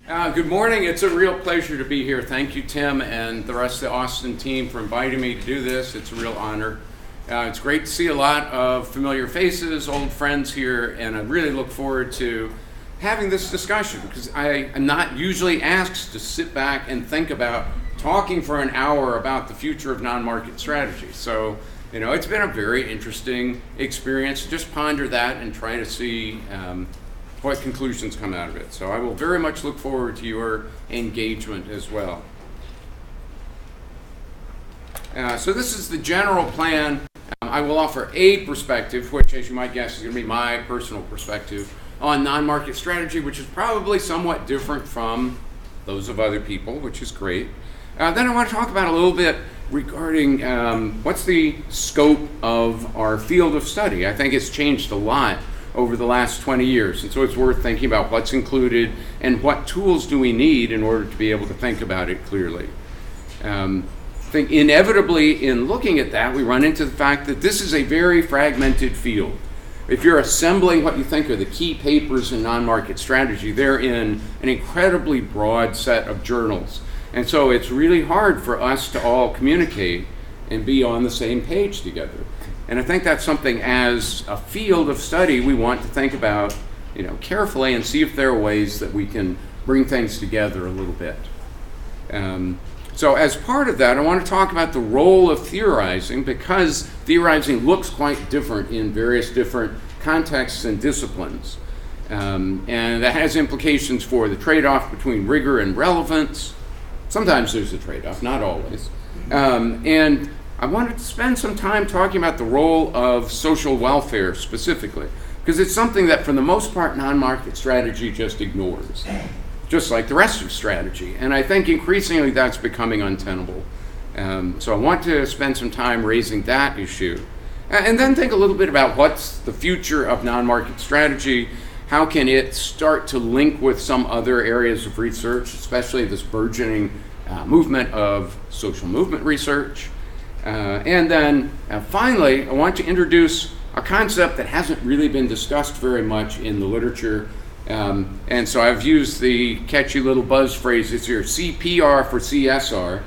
Good morning. It's a real pleasure to be here. Thank you, Tim, and the rest of the Austin team for inviting me to do this. It's a real honor. It's great to see a lot of familiar faces, old friends here, and I really look forward to having this discussion because I am not usually asked to sit back and think about talking for an hour about the future of non-market strategy. So, it's been a very interesting experience to just ponder that and try to see what conclusions come out of it. So I will very much look forward to your engagement as well. So this is the general plan. I will offer a perspective, which as you might guess is going to be my personal perspective on non-market strategy, which is probably somewhat different from those of other people, which is great. Then I want to talk about a little bit regarding what's the scope of our field of study. I think it's changed a lot over the last 20 years. And so it's worth thinking about what's included and what tools do we need in order to be able to think about it clearly. I think inevitably in looking at that, we run into the fact that this is a very fragmented field. If you're assembling what you think are the key papers in non-market strategy, they're in an incredibly broad set of journals. And so it's really hard for us to all communicate and be on the same page together. And I think that's something as a field of study we want to think about, carefully and see if there are ways that we can bring things together a little bit. So as part of that, I want to talk about the role of theorizing because theorizing looks quite different in various different contexts and disciplines. And that has implications for the trade-off between rigor and relevance. Sometimes there's a trade-off, not always. And I wanted to spend some time talking about the role of social welfare specifically, because it's something that for the most part non-market strategy just ignores, just like the rest of strategy. And I think increasingly that's becoming untenable. So I want to spend some time raising that issue. And then think a little bit about what's the future of non-market strategy. How can it start to link with some other areas of research, especially this burgeoning movement of social movement research. And then finally, I want to introduce a concept that hasn't really been discussed very much in the literature. And so I've used the catchy little buzz phrase, it's your CPR for CSR.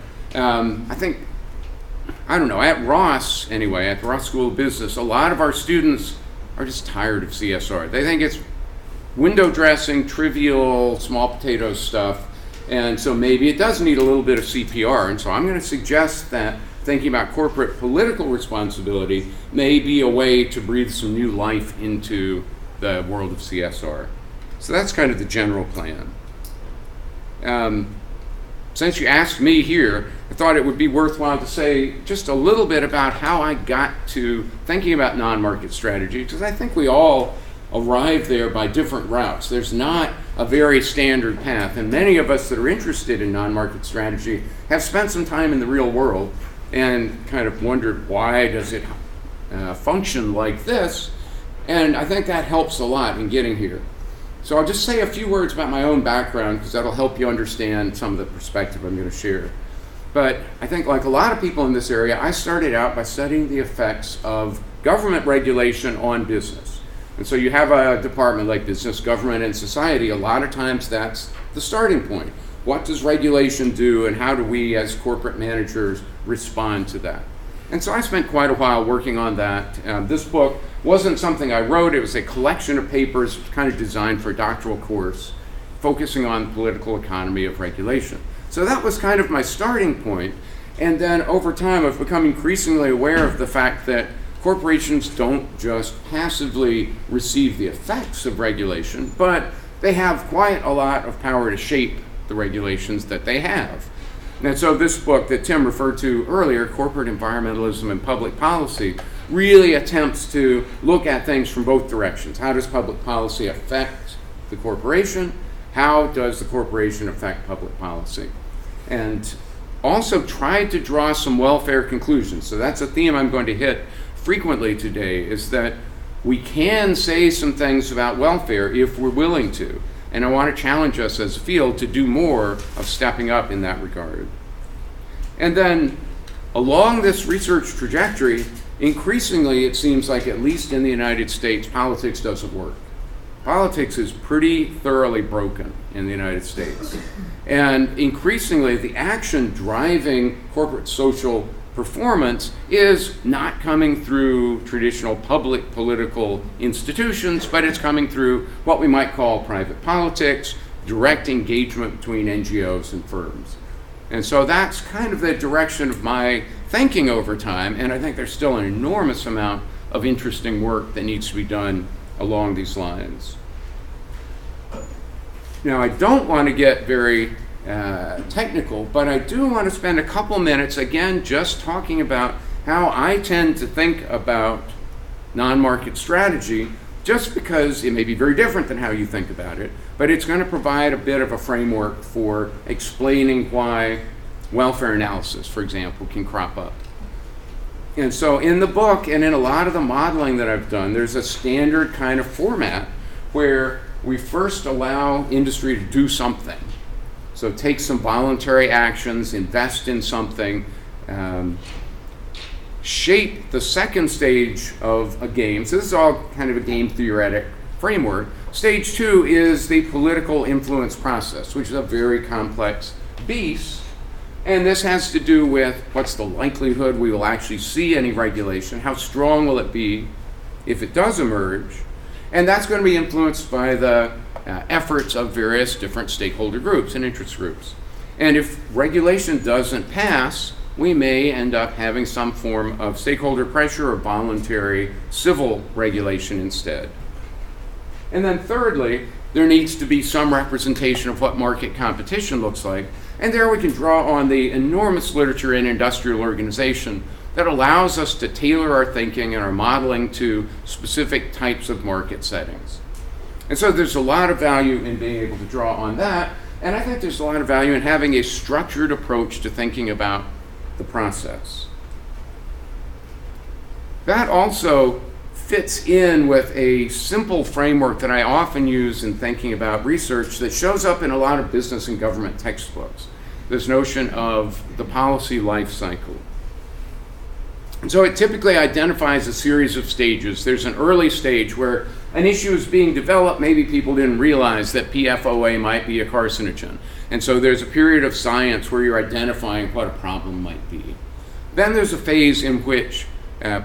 At Ross, anyway, at the Ross School of Business, a lot of our students are just tired of CSR. They think it's window dressing, trivial, small potato stuff. And so maybe it does need a little bit of CPR. And so I'm going to suggest that thinking about corporate political responsibility may be a way to breathe some new life into the world of CSR. So that's kind of the general plan. Since you asked me here, I thought it would be worthwhile to say just a little bit about how I got to thinking about non-market strategy, because I think we all arrive there by different routes. There's not a very standard path, and many of us that are interested in non-market strategy have spent some time in the real world and kind of wondered why does it function like this, and I think that helps a lot in getting here. So I'll just say a few words about my own background because that'll help you understand some of the perspective I'm going to share. But I think like a lot of people in this area, I started out by studying the effects of government regulation on business. And so you have a department like business, government, and society. A lot of times that's the starting point. What does regulation do and how do we as corporate managers respond to that? And so I spent quite a while working on that. This book wasn't something I wrote. It was a collection of papers kind of designed for a doctoral course focusing on the political economy of regulation. So that was kind of my starting point. And then over time I've become increasingly aware of the fact that corporations don't just passively receive the effects of regulation, but they have quite a lot of power to shape the regulations that they have. And so this book that Tim referred to earlier, Corporate Environmentalism and Public Policy, really attempts to look at things from both directions. How does public policy affect the corporation? How does the corporation affect public policy? And also tried to draw some welfare conclusions. So that's a theme I'm going to hit frequently today, is that we can say some things about welfare if we're willing to. And I want to challenge us as a field to do more of stepping up in that regard. And then along this research trajectory, increasingly it seems like, at least in the United States, politics doesn't work. politics is pretty thoroughly broken in the United States. And increasingly, the action driving corporate social performance is not coming through traditional public political institutions, but it's coming through what we might call private politics, direct engagement between NGOs and firms. And so that's kind of the direction of my thinking over time, and I think there's still an enormous amount of interesting work that needs to be done along these lines. Now, I don't want to get very technical, but I do want to spend a couple minutes, again, just talking about how I tend to think about non-market strategy, just because it may be very different than how you think about it, but it's going to provide a bit of a framework for explaining why welfare analysis, for example, can crop up. And so in the book and in a lot of the modeling that I've done, there's a standard kind of format where we first allow industry to do something. So take some voluntary actions, invest in something, shape the second stage of a game. So this is all kind of a game theoretic framework. Stage 2 is the political influence process, which is a very complex beast. And this has to do with what's the likelihood we will actually see any regulation, how strong will it be if it does emerge, and that's going to be influenced by the efforts of various different stakeholder groups and interest groups. And if regulation doesn't pass, we may end up having some form of stakeholder pressure or voluntary civil regulation instead. And then thirdly, there needs to be some representation of what market competition looks like. And there we can draw on the enormous literature in industrial organization that allows us to tailor our thinking and our modeling to specific types of market settings. And so there's a lot of value in being able to draw on that. And I think there's a lot of value in having a structured approach to thinking about the process. That also fits in with a simple framework that I often use in thinking about research that shows up in a lot of business and government textbooks, this notion of the policy life cycle. And so it typically identifies a series of stages. There's an early stage where an issue is being developed. Maybe people didn't realize that PFOA might be a carcinogen. And so there's a period of science where you're identifying what a problem might be. Then there's a phase in which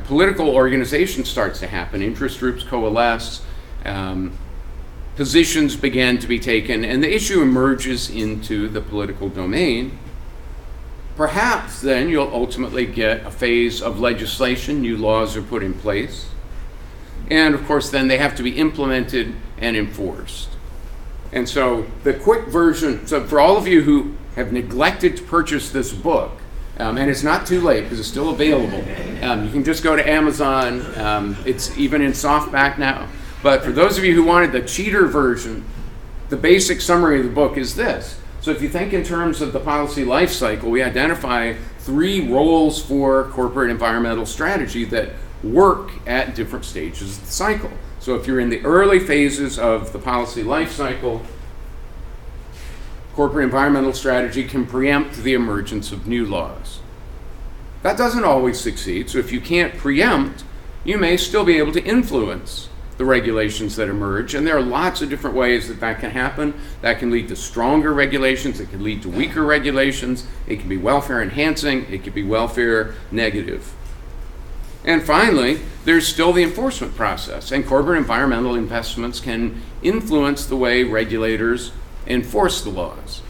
political organization starts to happen. Interest groups coalesce, positions begin to be taken, and the issue emerges into the political domain. Perhaps then you'll ultimately get a phase of legislation, new laws are put in place, and of course then they have to be implemented and enforced. And so the quick version, so for all of you who have neglected to purchase this book, and it's not too late because it's still available. You can just go to Amazon. It's even in softback now. But for those of you who wanted the cheater version, the basic summary of the book is this. So if you think in terms of the policy life cycle, we identify 3 roles for corporate environmental strategy that work at different stages of the cycle. So if you're in the early phases of the policy life cycle, corporate environmental strategy can preempt the emergence of new laws. That doesn't always succeed, so if you can't preempt, you may still be able to influence the regulations that emerge, and there are lots of different ways that that can happen. That can lead to stronger regulations, it can lead to weaker regulations, it can be welfare enhancing, it can be welfare negative. And finally, there's still the enforcement process, and corporate environmental investments can influence the way regulators enforce the laws.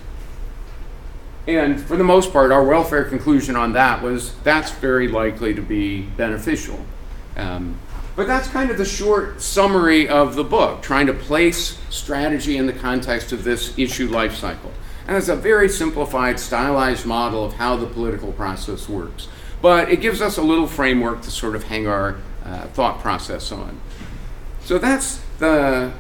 And for the most part, our welfare conclusion on that was that's very likely to be beneficial. But that's kind of the short summary of the book, trying to place strategy in the context of this issue life cycle. And it's a very simplified, stylized model of how the political process works. But it gives us a little framework to sort of hang our thought process on. So that's the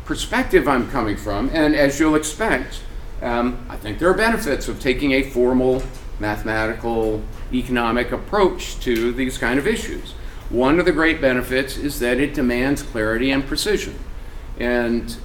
perspective I'm coming from, and as you'll expect, I think there are benefits of taking a formal mathematical economic approach to these kind of issues. One of the great benefits is that it demands clarity and precision. And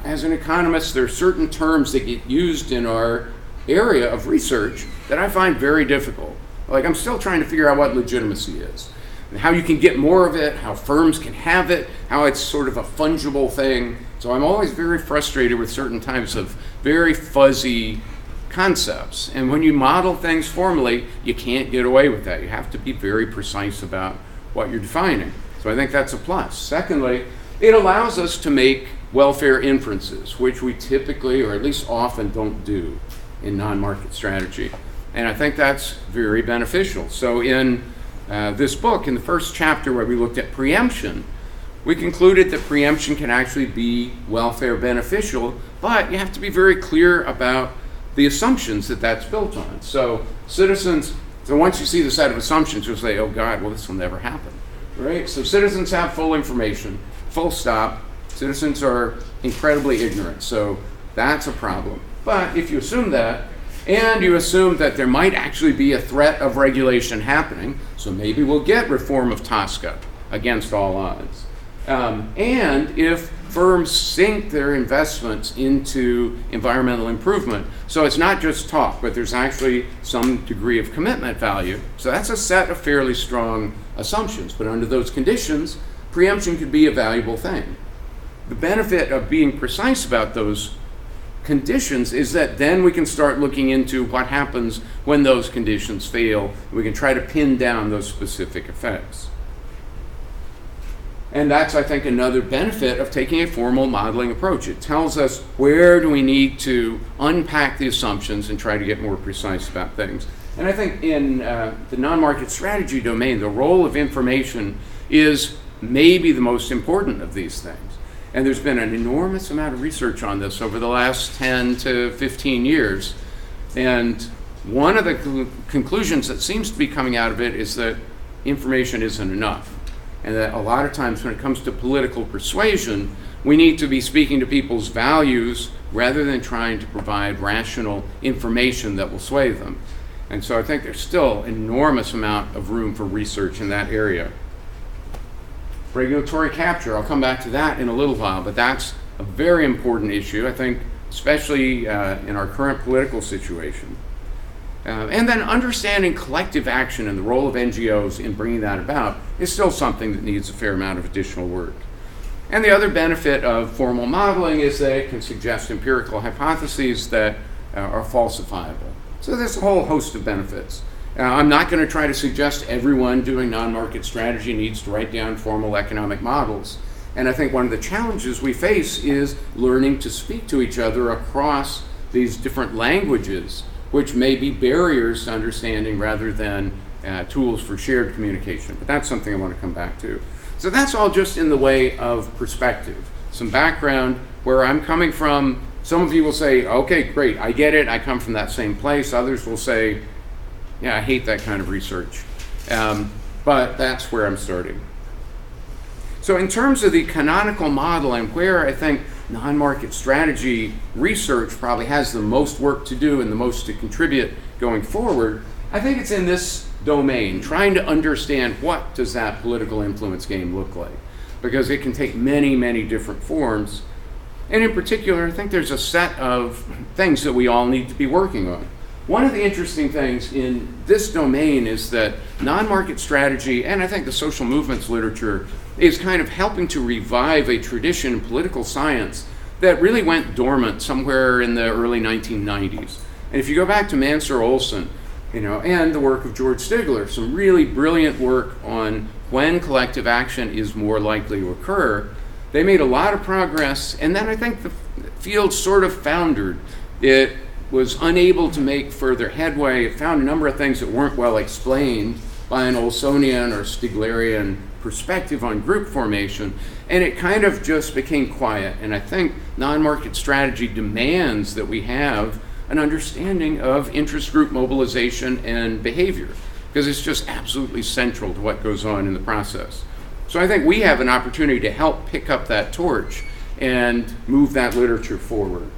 as an economist, there are certain terms that get used in our area of research that I find very difficult. Like, I'm still trying to figure out what legitimacy is. how you can get more of it, how firms can have it, how it's sort of a fungible thing. So I'm always very frustrated with certain types of very fuzzy concepts. And when you model things formally, you can't get away with that. You have to be very precise about what you're defining. So I think that's a plus. Secondly, it allows us to make welfare inferences, which we typically, or at least often, don't do in non-market strategy. And I think that's very beneficial. So in this book, in the first chapter where we looked at preemption, we concluded that preemption can actually be welfare beneficial, but you have to be very clear about the assumptions that that's built on. So once you see the set of assumptions, you'll say, oh God, well, this will never happen, right? So citizens have full information, full stop. Citizens are incredibly ignorant, so that's a problem. But if you assume that, and you assume that there might actually be a threat of regulation happening, so maybe we'll get reform of TSCA against all odds. And if firms sink their investments into environmental improvement, so it's not just talk, but there's actually some degree of commitment value. So that's a set of fairly strong assumptions, but under those conditions, preemption could be a valuable thing. The benefit of being precise about those conditions is that then we can start looking into what happens when those conditions fail. We can try to pin down those specific effects. And that's, I think, another benefit of taking a formal modeling approach. It tells us where do we need to unpack the assumptions and try to get more precise about things. And I think in the non-market strategy domain, the role of information is maybe the most important of these things. And there's been an enormous amount of research on this over the last 10 to 15 years. And one of the conclusions that seems to be coming out of it is that information isn't enough. And that a lot of times when it comes to political persuasion, we need to be speaking to people's values rather than trying to provide rational information that will sway them. And so I think there's still an enormous amount of room for research in that area. Regulatory capture, I'll come back to that in a little while, but that's a very important issue, I think, especially in our current political situation. And then understanding collective action and the role of NGOs in bringing that about is still something that needs a fair amount of additional work. And the other benefit of formal modeling is that it can suggest empirical hypotheses that are falsifiable. So there's a whole host of benefits. I'm not going to try to suggest everyone doing non-market strategy needs to write down formal economic models. And I think one of the challenges we face is learning to speak to each other across these different languages, which may be barriers to understanding rather than tools for shared communication. But that's something I want to come back to. So that's all just in the way of perspective. Some background where I'm coming from. Some of you will say, okay, great, I get it, I come from that same place. Others will say, yeah, I hate that kind of research. But that's where I'm starting. So in terms of the canonical model and where I think non-market strategy research probably has the most work to do and the most to contribute going forward, I think it's in this domain, trying to understand what does that political influence game look like. Because it can take many, many different forms. And in particular, I think there's a set of things that we all need to be working on. One of the interesting things in this domain is that non-market strategy, and I think the social movements literature, is kind of helping to revive a tradition in political science that really went dormant somewhere in the early 1990s. And if you go back to Mansur Olson, and the work of George Stigler, some really brilliant work on when collective action is more likely to occur, they made a lot of progress, and then I think the field sort of foundered. It was unable to make further headway. It found a number of things that weren't well explained by an Olsonian or Stiglerian perspective on group formation, and it kind of just became quiet. And I think non-market strategy demands that we have an understanding of interest group mobilization and behavior, because it's just absolutely central to what goes on in the process. So I think we have an opportunity to help pick up that torch and move that literature forward.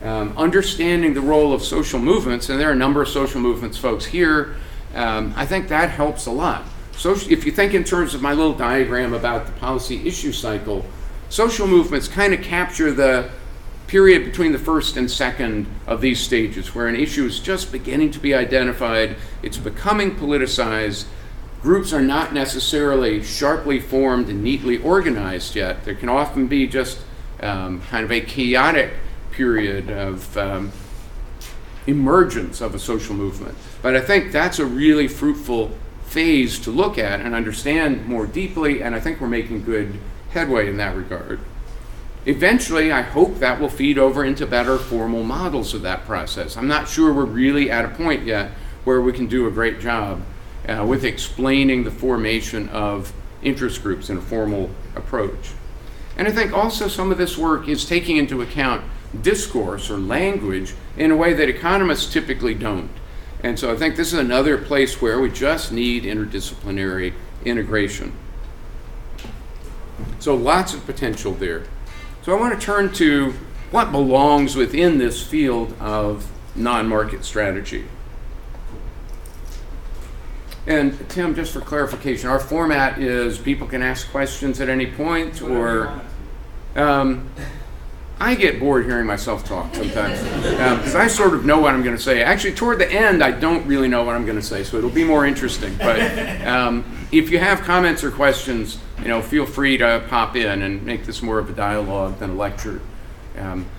Understanding the role of social movements, and there are a number of social movements folks here, I think that helps a lot. So if you think in terms of my little diagram about the policy issue cycle, social movements kind of capture the period between the first and second of these stages, where an issue is just beginning to be identified, it's becoming politicized, groups are not necessarily sharply formed and neatly organized yet. There can often be just kind of a chaotic period of emergence of a social movement. But I think that's a really fruitful phase to look at and understand more deeply, and I think we're making good headway in that regard. Eventually, I hope that will feed over into better formal models of that process. I'm not sure we're really at a point yet where we can do a great job with explaining the formation of interest groups in a formal approach. And I think also some of this work is taking into account discourse or language in a way that economists typically don't. And so I think this is another place where we just need interdisciplinary integration. So lots of potential there. So I want to turn to what belongs within this field of non-market strategy. And Tim, just for clarification, our format is people can ask questions at any point, or I get bored hearing myself talk sometimes because I sort of know what I'm going to say. Actually, toward the end, I don't really know what I'm going to say, so it'll be more interesting. But if you have comments or questions, feel free to pop in and make this more of a dialogue than a lecture.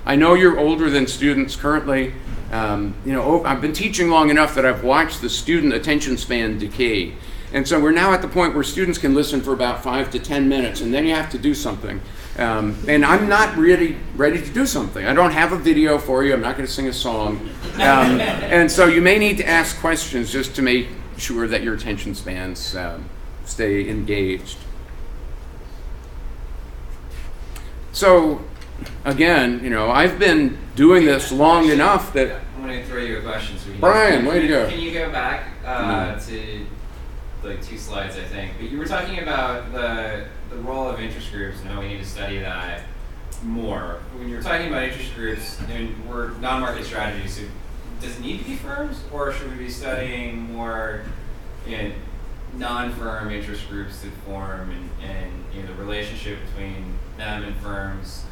I know you're older than students currently. I've been teaching long enough that I've watched the student attention span decay. And so we're now at the point where students can listen for about 5 to 10 minutes, and then you have to do something. And I'm not really ready to do something. I don't have a video for you. I'm not going to sing a song. And so you may need to ask questions just to make sure that your attention spans stay engaged. So, again, I've been doing this long enough that... I'm going to throw you a question. So Brian, way to go. Can you go back to like 2 slides, I think? But you were talking about the role of interest groups and how we need to study that more. When you're talking about interest groups, and we're non-market strategies, so does it need to be firms, or should we be studying more non-firm interest groups that form and the relationship between them and firms?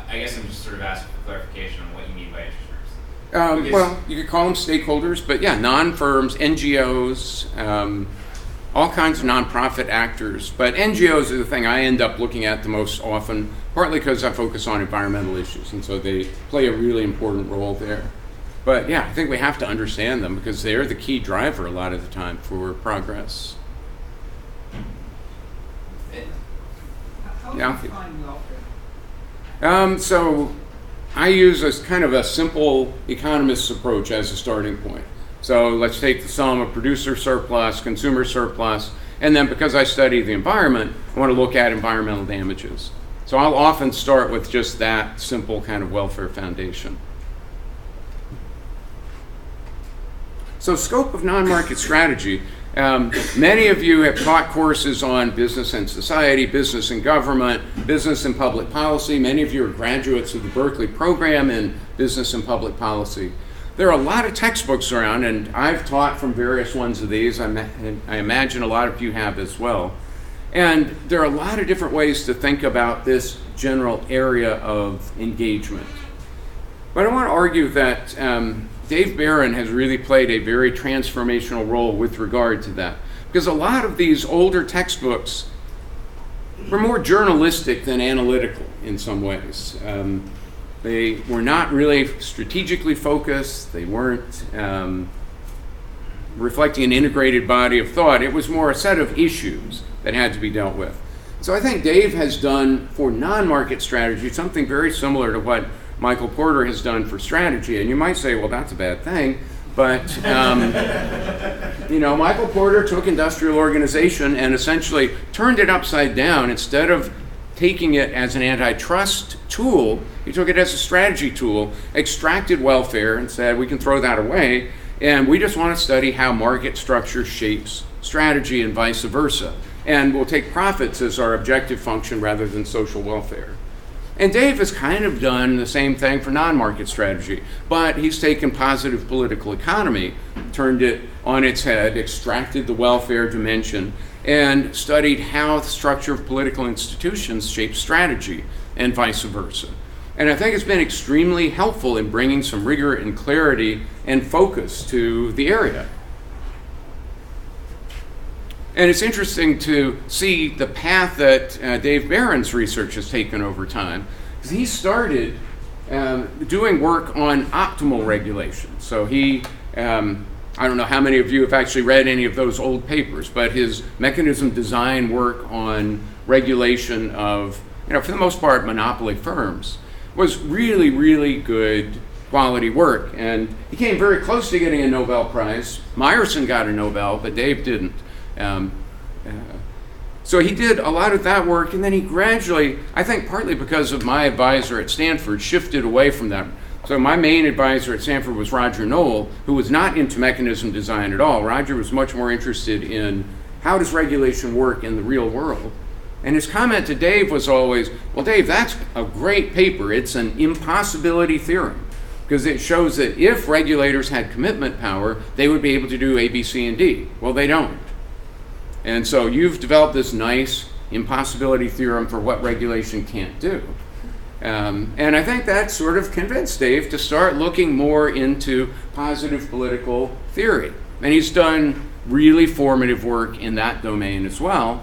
I guess I'm just sort of asking for clarification on what you mean by interest groups. Well, you could call them stakeholders, but yeah, non-firms, NGOs, all kinds of nonprofit actors. But NGOs are the thing I end up looking at the most often, partly because I focus on environmental issues, and so they play a really important role there. But yeah, I think we have to understand them because they're the key driver a lot of the time for progress. How do you define welfare? So I use a kind of a simple economist's approach as a starting point. So let's take the sum of producer surplus, consumer surplus, and then because I study the environment, I want to look at environmental damages. So I'll often start with just that simple kind of welfare foundation. So scope of non-market strategy. Many of you have taught courses on business and society, business and government, business and public policy. Many of you are graduates of the Berkeley program in business and public policy. There are a lot of textbooks around, and I've taught from various ones of these. I imagine a lot of you have as well. And there are a lot of different ways to think about this general area of engagement. But I want to argue that Dave Barron has really played a very transformational role with regard to that. Because a lot of these older textbooks were more journalistic than analytical in some ways. They were not really strategically focused. They weren't reflecting an integrated body of thought. It was more a set of issues that had to be dealt with. So I think Dave has done for non-market strategy something very similar to what Michael Porter has done for strategy. And you might say, well, that's a bad thing. But, Michael Porter took industrial organization and essentially turned it upside down. Instead of taking it as an antitrust tool, he took it as a strategy tool, extracted welfare and said, we can throw that away, and we just want to study how market structure shapes strategy and vice versa. And we'll take profits as our objective function rather than social welfare. And Dave has kind of done the same thing for non-market strategy, but he's taken positive political economy, turned it on its head, extracted the welfare dimension, and studied how the structure of political institutions shapes strategy and vice versa. And I think it's been extremely helpful in bringing some rigor and clarity and focus to the area. And it's interesting to see the path that Dave Barron's research has taken over time. Because he started doing work on optimal regulation. So he, I don't know how many of you have actually read any of those old papers, but his mechanism design work on regulation of, for the most part, monopoly firms was really, really good quality work. And he came very close to getting a Nobel Prize. Meyerson got a Nobel, but Dave didn't. So he did a lot of that work, and then he gradually, I think partly because of my advisor at Stanford, shifted away from that. So my main advisor at Stanford was Roger Knoll, who was not into mechanism design at all. Roger was much more interested in how does regulation work in the real world. And his comment to Dave was always, well, Dave, that's a great paper. It's an impossibility theorem, because it shows that if regulators had commitment power, they would be able to do A, B, C, and D. Well, they don't. And so you've developed this nice impossibility theorem for what regulation can't do. And I think that sort of convinced Dave to start looking more into positive political theory. And he's done really formative work in that domain as well.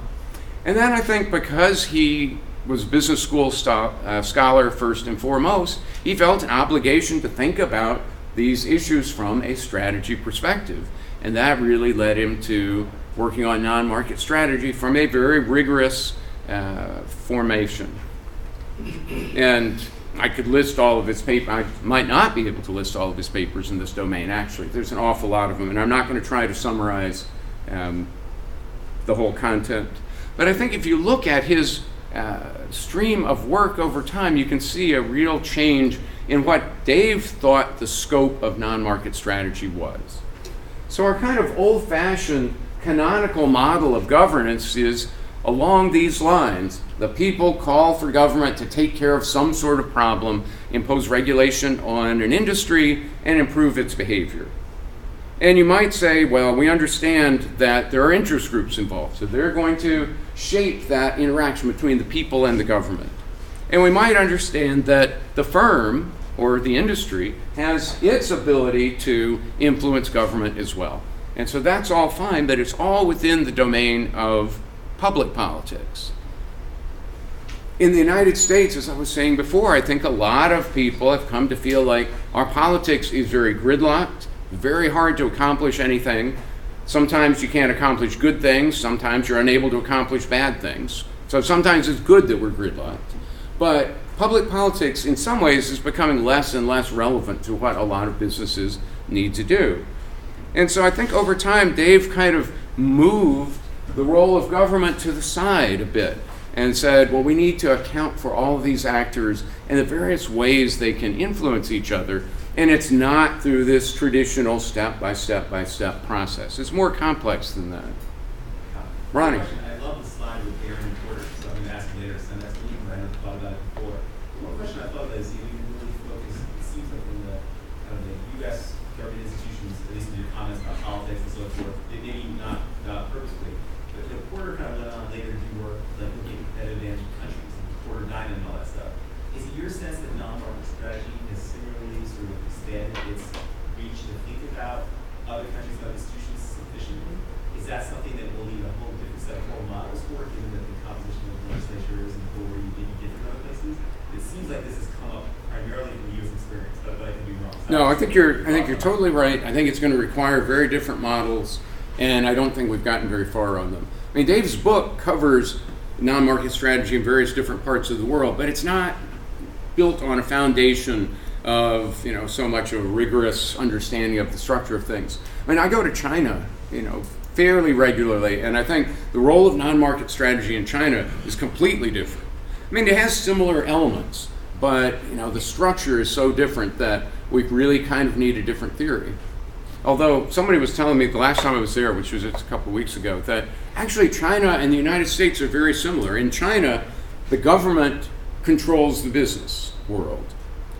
And then I think because he was a business school scholar first and foremost, he felt an obligation to think about these issues from a strategy perspective. And that really led him to working on non-market strategy from a very rigorous formation. And I could list all of his papers. I might not be able to list all of his papers in this domain, actually. There's an awful lot of them, and I'm not going to try to summarize the whole content. But I think if you look at his stream of work over time, you can see a real change in what Dave thought the scope of non-market strategy was. So our kind of old-fashioned canonical model of governance is along these lines. The people call for government to take care of some sort of problem, impose regulation on an industry, and improve its behavior. And you might say, well, we understand that there are interest groups involved, so they're going to shape that interaction between the people and the government. And we might understand that the firm or the industry has its ability to influence government as well. And so that's all fine, but it's all within the domain of public politics. In the United States, as I was saying before, I think a lot of people have come to feel like our politics is very gridlocked, very hard to accomplish anything. Sometimes you can't accomplish good things, sometimes you're unable to accomplish bad things. So sometimes it's good that we're gridlocked. But public politics, in some ways, is becoming less and less relevant to what a lot of businesses need to do. And so I think over time, Dave kind of moved the role of government to the side a bit and said, well, we need to account for all of these actors and the various ways they can influence each other. And it's not through this traditional step-by-step process. It's more complex than that. Ronnie. I love the slide with Aaron and Porter, so I'm going to ask you later to send that to me, but I never thought about it before. One question I thought about is you really focus, it seems like in the kind of the U.S. government institutions, at least in your comments about politics and so forth, they maybe not purposefully, but Porter kind of went on later to do work like looking at competitive advantage of countries and Porter Diamond and all that stuff. Is it your sense that non-market strategy has similarly sort of expanded its reach to think about other countries' other institutions sufficiently? Is that something that will need a whole different set of core models for, given that the composition of legislatures and board may be different in other places? It seems like this has come up primarily from U.S. experience, but I could be wrong. No, I think you're totally right. I think it's going to require very different models, and I don't think we've gotten very far on them. I mean, Dave's book covers non-market strategy in various different parts of the world, but it's not built on a foundation of so much of a rigorous understanding of the structure of things. I mean, I go to China, fairly regularly, and I think the role of non-market strategy in China is completely different. I mean, it has similar elements, but the structure is so different that we really kind of need a different theory. Although somebody was telling me the last time I was there, which was just a couple of weeks ago, that actually China and the United States are very similar. In China, the government controls the business world.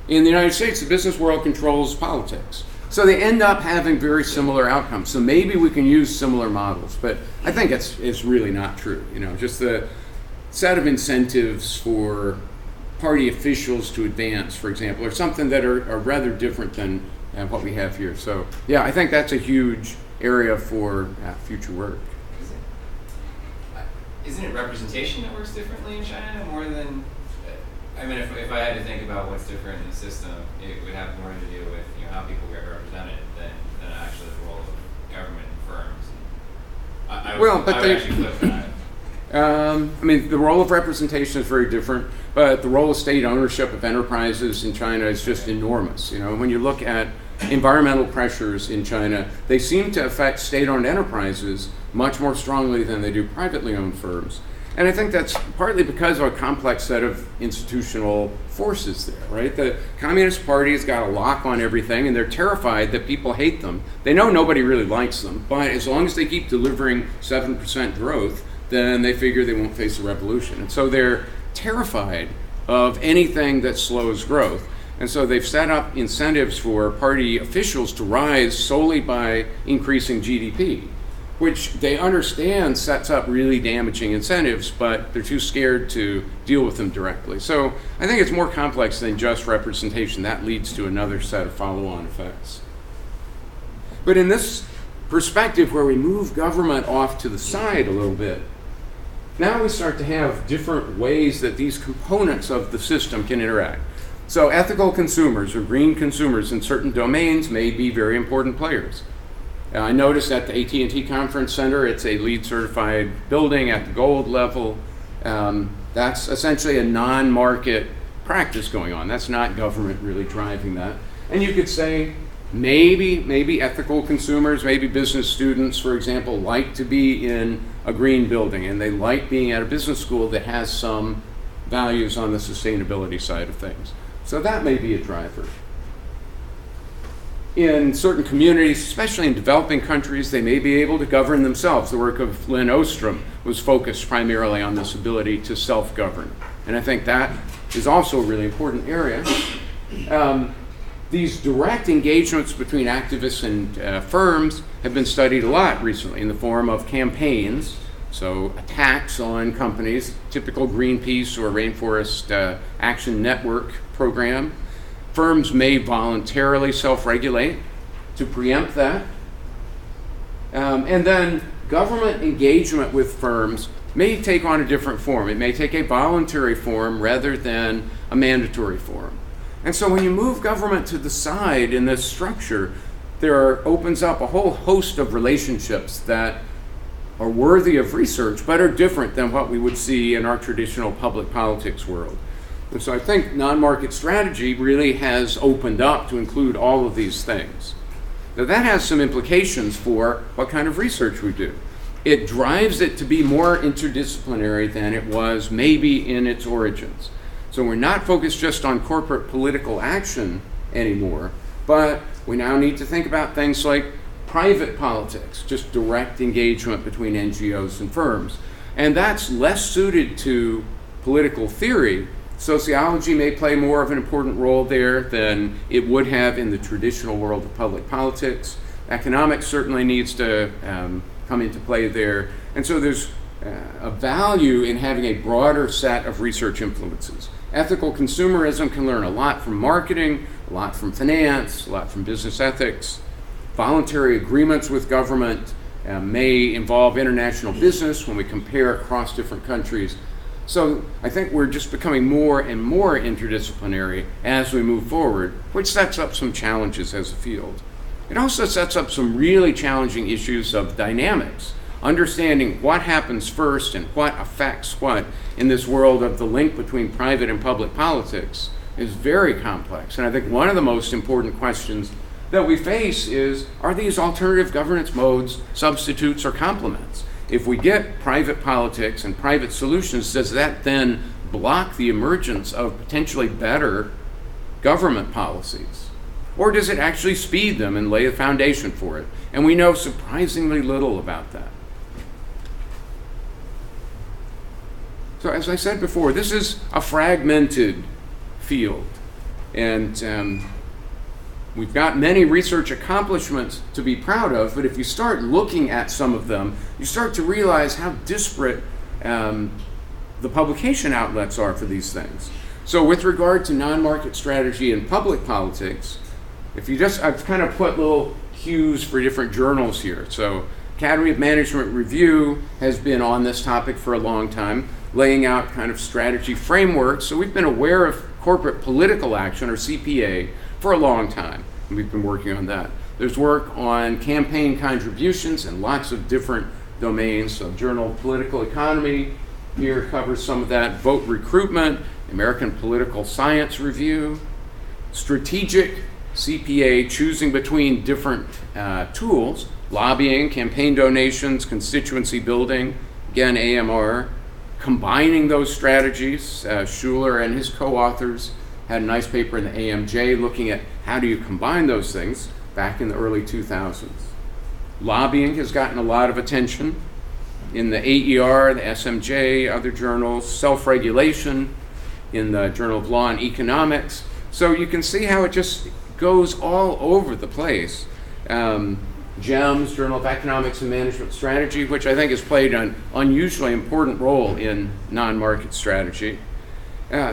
In the United States, the business world controls politics. So they end up having very similar outcomes. So maybe we can use similar models, but I think it's really not true. Just the set of incentives for party officials to advance, for example, or something that are rather different than what we have here. So yeah, I think that's a huge area for future work. isn't it representation that works differently in China more than? I mean, if I had to think about what's different in the system, it would have more to do with how people get represented than actually the role of government and firms. I would actually flip that. I mean, the role of representation is very different, but the role of state ownership of enterprises in China is just enormous. When you look at environmental pressures in China, they seem to affect state-owned enterprises much more strongly than they do privately owned firms. And I think that's partly because of a complex set of institutional forces there, right? The Communist Party has got a lock on everything, and they're terrified that people hate them. They know nobody really likes them, but as long as they keep delivering 7% growth, then they figure they won't face a revolution. And so they're terrified of anything that slows growth. And so they've set up incentives for party officials to rise solely by increasing GDP, which they understand sets up really damaging incentives, but they're too scared to deal with them directly. So I think it's more complex than just representation. That leads to another set of follow-on effects. But in this perspective where we move government off to the side a little bit, now we start to have different ways that these components of the system can interact. So ethical consumers or green consumers in certain domains may be very important players. I noticed at the AT&T Conference Center, it's a LEED certified building at the gold level. That's essentially a non-market practice going on. That's not government really driving that. And you could say maybe ethical consumers, maybe business students, for example, like to be in a green building, and they like being at a business school that has some values on the sustainability side of things. So that may be a driver. In certain communities, especially in developing countries, they may be able to govern themselves. The work of Lynn Ostrom was focused primarily on this ability to self-govern. And I think that is also a really important area. These direct engagements between activists and firms have been studied a lot recently in the form of campaigns, so attacks on companies, typical Greenpeace or Rainforest Action Network program. Firms may voluntarily self-regulate to preempt that. And then government engagement with firms may take on a different form. It may take a voluntary form rather than a mandatory form. And so when you move government to the side in this structure, there opens up a whole host of relationships that are worthy of research, but are different than what we would see in our traditional public politics world. And so I think non-market strategy really has opened up to include all of these things. Now that has some implications for what kind of research we do. It drives it to be more interdisciplinary than it was maybe in its origins. So we're not focused just on corporate political action anymore, but we now need to think about things like private politics, just direct engagement between NGOs and firms. And that's less suited to political theory. Sociology may play more of an important role there than it would have in the traditional world of public politics. Economics certainly needs to come into play there. And so there's a value in having a broader set of research influences. Ethical consumerism can learn a lot from marketing, a lot from finance, a lot from business ethics. Voluntary agreements with government may involve international business when we compare across different countries. So I think we're just becoming more and more interdisciplinary as we move forward, which sets up some challenges as a field. It also sets up some really challenging issues of dynamics, understanding what happens first and what affects what in this world of the link between private and public politics is very complex. And I think one of the most important questions that we face is, are these alternative governance modes substitutes or complements? If we get private politics and private solutions, does that then block the emergence of potentially better government policies? Or does it actually speed them and lay a foundation for it? And we know surprisingly little about that. So as I said before, this is a fragmented field. And we've got many research accomplishments to be proud of, but if you start looking at some of them, you start to realize how disparate the publication outlets are for these things. So with regard to non-market strategy and public politics, I've kind of put little cues for different journals here. So Academy of Management Review has been on this topic for a long time, laying out kind of strategy frameworks. So we've been aware of corporate political action, or CPA, for a long time. And we've been working on that. There's work on campaign contributions in lots of different domains. So Journal of Political Economy here covers some of that. Vote recruitment, American Political Science Review, strategic CPA, choosing between different tools, lobbying, campaign donations, constituency building, again, AMR, combining those strategies. Schuler and his co-authors had a nice paper in the AMJ looking at how do you combine those things back in the early 2000s. Lobbying has gotten a lot of attention in the AER, the SMJ, other journals, self-regulation in the Journal of Law and Economics. So you can see how it just goes all over the place. GEMS, Journal of Economics and Management Strategy, which I think has played an unusually important role in non-market strategy.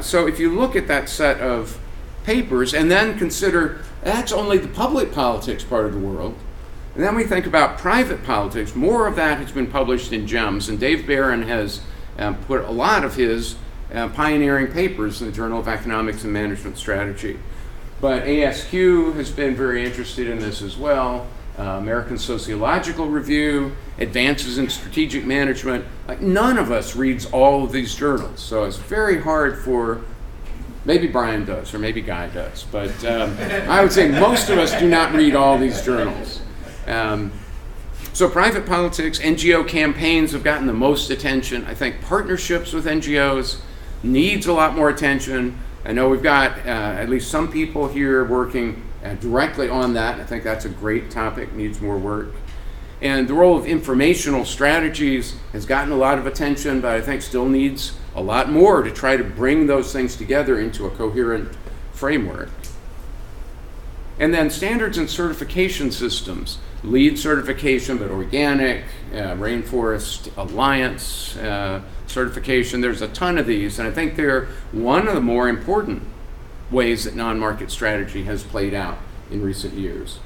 So if you look at that set of papers and then consider that's only the public politics part of the world, and then we think about private politics, more of that has been published in GEMS, and Dave Barron has put a lot of his pioneering papers in the Journal of Economics and Management Strategy. But ASQ has been very interested in this as well. American Sociological Review, Advances in Strategic Management. Like, none of us reads all of these journals, so it's very hard for, maybe Brian does, or maybe Guy does, but I would say most of us do not read all these journals. So private politics, NGO campaigns have gotten the most attention. I think partnerships with NGOs needs a lot more attention. I know we've got at least some people here working directly on that. I think that's a great topic, needs more work. And the role of informational strategies has gotten a lot of attention, but I think still needs a lot more to try to bring those things together into a coherent framework. And then standards and certification systems, LEED certification, but organic, Rainforest Alliance certification. There's a ton of these, and I think they're one of the more important ways that non-market strategy has played out in recent years.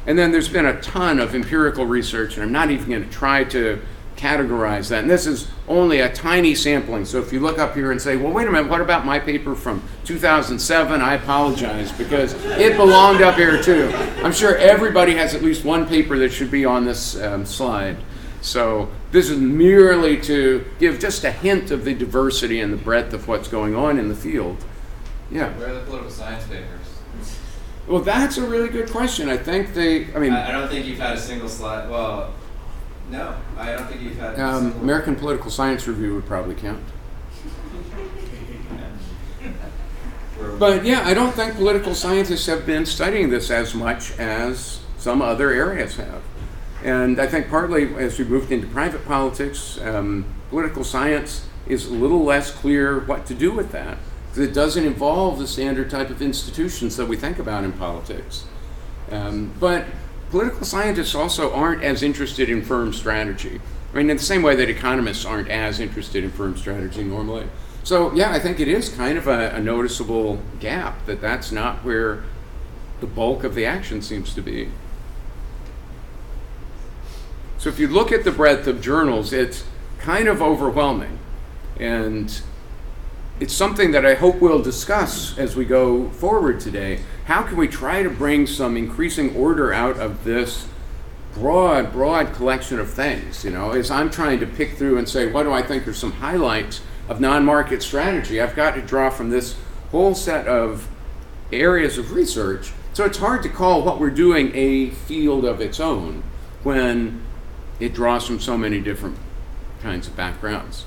And then there's been a ton of empirical research, and I'm not even going to try to categorize that. And this is only a tiny sampling. So if you look up here and say, well, wait a minute, what about my paper from 2007? I apologize, because it belonged up here too. I'm sure everybody has at least one paper that should be on this slide. So this is merely to give just a hint of the diversity and the breadth of what's going on in the field. Yeah. Where are the political science papers? Well, that's a really good question. I think I don't think you've had a single slide. Well, no, I don't think you've had a single. American Political Science Review would probably count. But yeah, I don't think political scientists have been studying this as much as some other areas have. And I think partly as we moved into private politics, political science is a little less clear what to do with that, because it doesn't involve the standard type of institutions that we think about in politics. But political scientists also aren't as interested in firm strategy. I mean, in the same way that economists aren't as interested in firm strategy normally. So yeah, I think it is kind of a noticeable gap that that's not where the bulk of the action seems to be. So if you look at the breadth of journals, it's kind of overwhelming. And it's something that I hope we'll discuss as we go forward today. How can we try to bring some increasing order out of this broad collection of things? You know, as I'm trying to pick through and say, what do I think are some highlights of non-market strategy? I've got to draw from this whole set of areas of research. So it's hard to call what we're doing a field of its own when it draws from so many different kinds of backgrounds.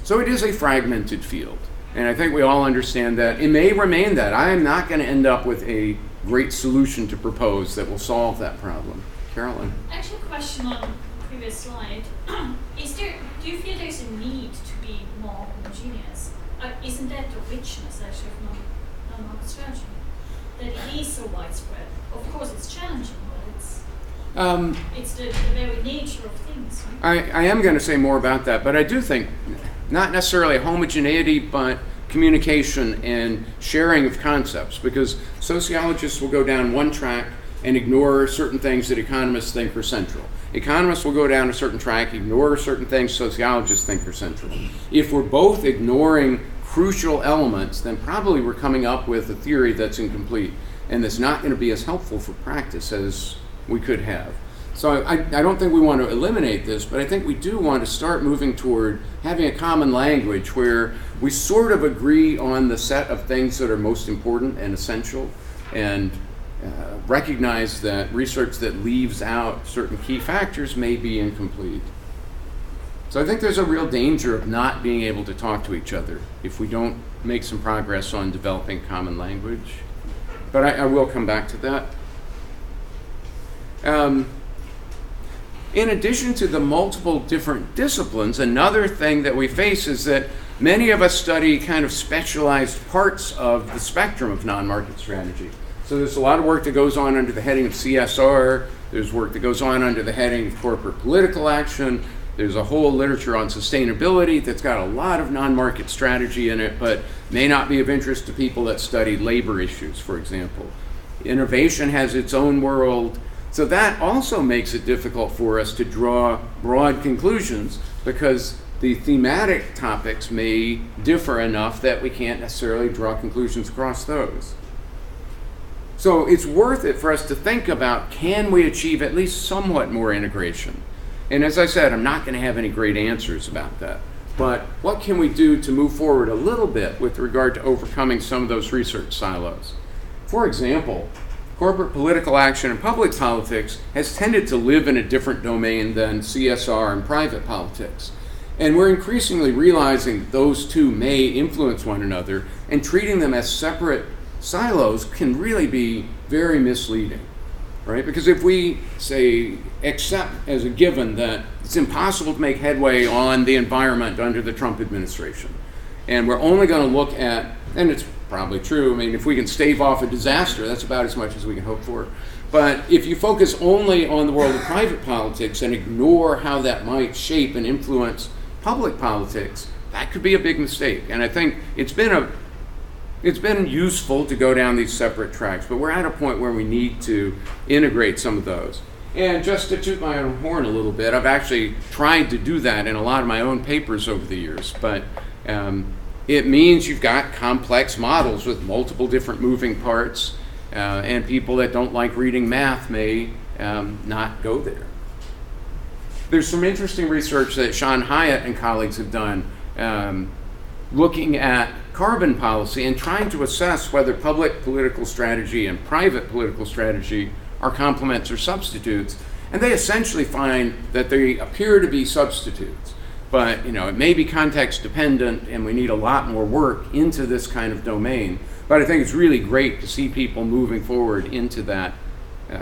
So it is a fragmented field, and I think we all understand that. It may remain that. I am not going to end up with a great solution to propose that will solve that problem. Carolyn? Actually, a question on the previous slide. Do you feel there's a need to be more homogeneous? Isn't that the richness actually of non-market strategy? That it is so widespread. Of course, it's challenging, but it's the very nature of things. Right? I am going to say more about that, but I do think not necessarily homogeneity, but communication and sharing of concepts, because sociologists will go down one track, and ignore certain things that economists think are central. Economists will go down a certain track, ignore certain things sociologists think are central. If we're both ignoring crucial elements, then probably we're coming up with a theory that's incomplete and that's not going to be as helpful for practice as we could have. So I don't think we want to eliminate this, but I think we do want to start moving toward having a common language where we sort of agree on the set of things that are most important and essential, and recognize that research that leaves out certain key factors may be incomplete. So I think there's a real danger of not being able to talk to each other if we don't make some progress on developing common language. But I will come back to that. In addition to the multiple different disciplines, another thing that we face is that many of us study kind of specialized parts of the spectrum of non-market strategy. So there's a lot of work that goes on under the heading of CSR, there's work that goes on under the heading of corporate political action, there's a whole literature on sustainability that's got a lot of non-market strategy in it, but may not be of interest to people that study labor issues, for example. Innovation has its own world. So that also makes it difficult for us to draw broad conclusions because the thematic topics may differ enough that we can't necessarily draw conclusions across those. So it's worth it for us to think about, can we achieve at least somewhat more integration? And as I said, I'm not going to have any great answers about that. But what can we do to move forward a little bit with regard to overcoming some of those research silos? For example, corporate political action and public politics has tended to live in a different domain than CSR and private politics. And we're increasingly realizing that those two may influence one another, and treating them as separate silos can really be very misleading, right? Because if we say, accept as a given that it's impossible to make headway on the environment under the Trump administration, and we're only going to look at, and it's probably true, I mean, if we can stave off a disaster, that's about as much as we can hope for. But if you focus only on the world of private politics and ignore how that might shape and influence public politics, that could be a big mistake. And I think it's been useful to go down these separate tracks, but we're at a point where we need to integrate some of those. And just to toot my own horn a little bit, I've actually tried to do that in a lot of my own papers over the years, but it means you've got complex models with multiple different moving parts, and people that don't like reading math may not go there. There's some interesting research that Sean Hyatt and colleagues have done looking at carbon policy and trying to assess whether public political strategy and private political strategy are complements or substitutes. And they essentially find that they appear to be substitutes. But it may be context dependent, and we need a lot more work into this kind of domain. But I think it's really great to see people moving forward into that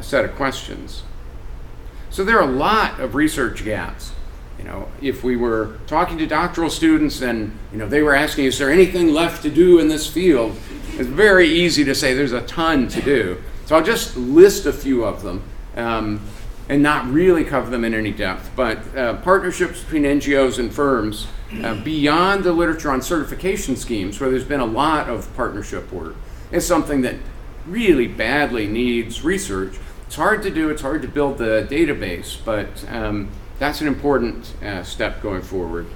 set of questions. So there are a lot of research gaps. If we were talking to doctoral students and they were asking, is there anything left to do in this field? It's very easy to say there's a ton to do. So I'll just list a few of them. And not really cover them in any depth, but partnerships between NGOs and firms beyond the literature on certification schemes, where there's been a lot of partnership work, is something that really badly needs research. It's hard to do, it's hard to build the database, but that's an important step going forward.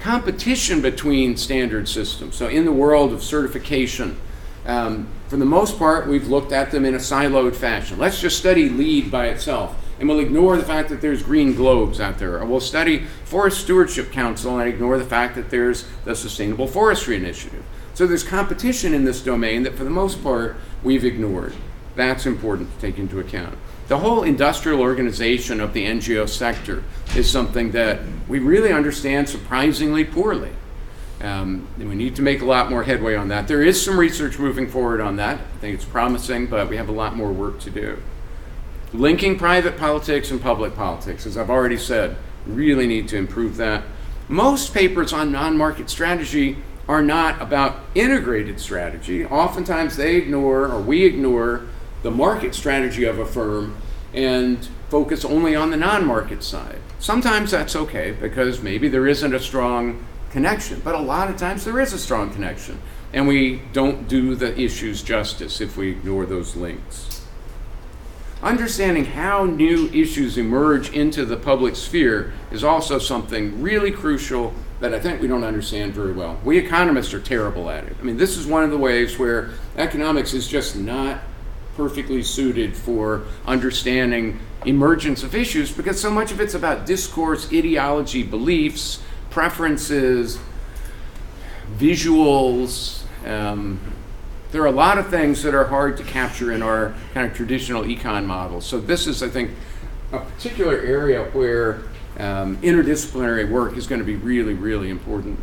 Competition between standard systems. So in the world of certification, for the most part, we've looked at them in a siloed fashion. Let's just study LEED by itself, and we'll ignore the fact that there's green globes out there. Or we'll study Forest Stewardship Council and ignore the fact that there's the Sustainable Forestry Initiative. So there's competition in this domain that for the most part we've ignored. That's important to take into account. The whole industrial organization of the NGO sector is something that we really understand surprisingly poorly. And we need to make a lot more headway on that. There is some research moving forward on that. I think it's promising, but we have a lot more work to do. Linking private politics and public politics, as I've already said, really need to improve that. Most papers on non-market strategy are not about integrated strategy. Oftentimes they ignore, or we ignore, the market strategy of a firm and focus only on the non-market side. Sometimes that's okay because maybe there isn't a strong connection, but a lot of times there is a strong connection, and we don't do the issues justice if we ignore those links. understanding how new issues emerge into the public sphere is also something really crucial that I think we don't understand very well. We economists are terrible at it. I mean, this is one of the ways where economics is just not perfectly suited for understanding emergence of issues, because so much of it's about discourse, ideology, beliefs, preferences, visuals. There are a lot of things that are hard to capture in our kind of traditional econ models. So this is, I think, a particular area where interdisciplinary work is going to be really, really important.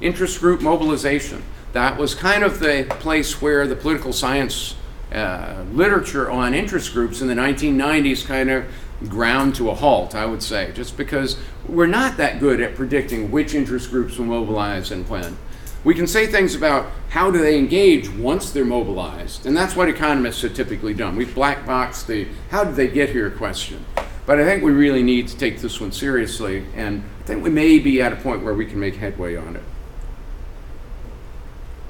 Interest group mobilization. That was kind of the place where the political science literature on interest groups in the 1990s kind of ground to a halt, I would say, just because we're not that good at predicting which interest groups will mobilize and when. We can say things about how do they engage once they're mobilized, and that's what economists have typically done. We've black boxed the how did they get here question. But I think we really need to take this one seriously, and I think we may be at a point where we can make headway on it.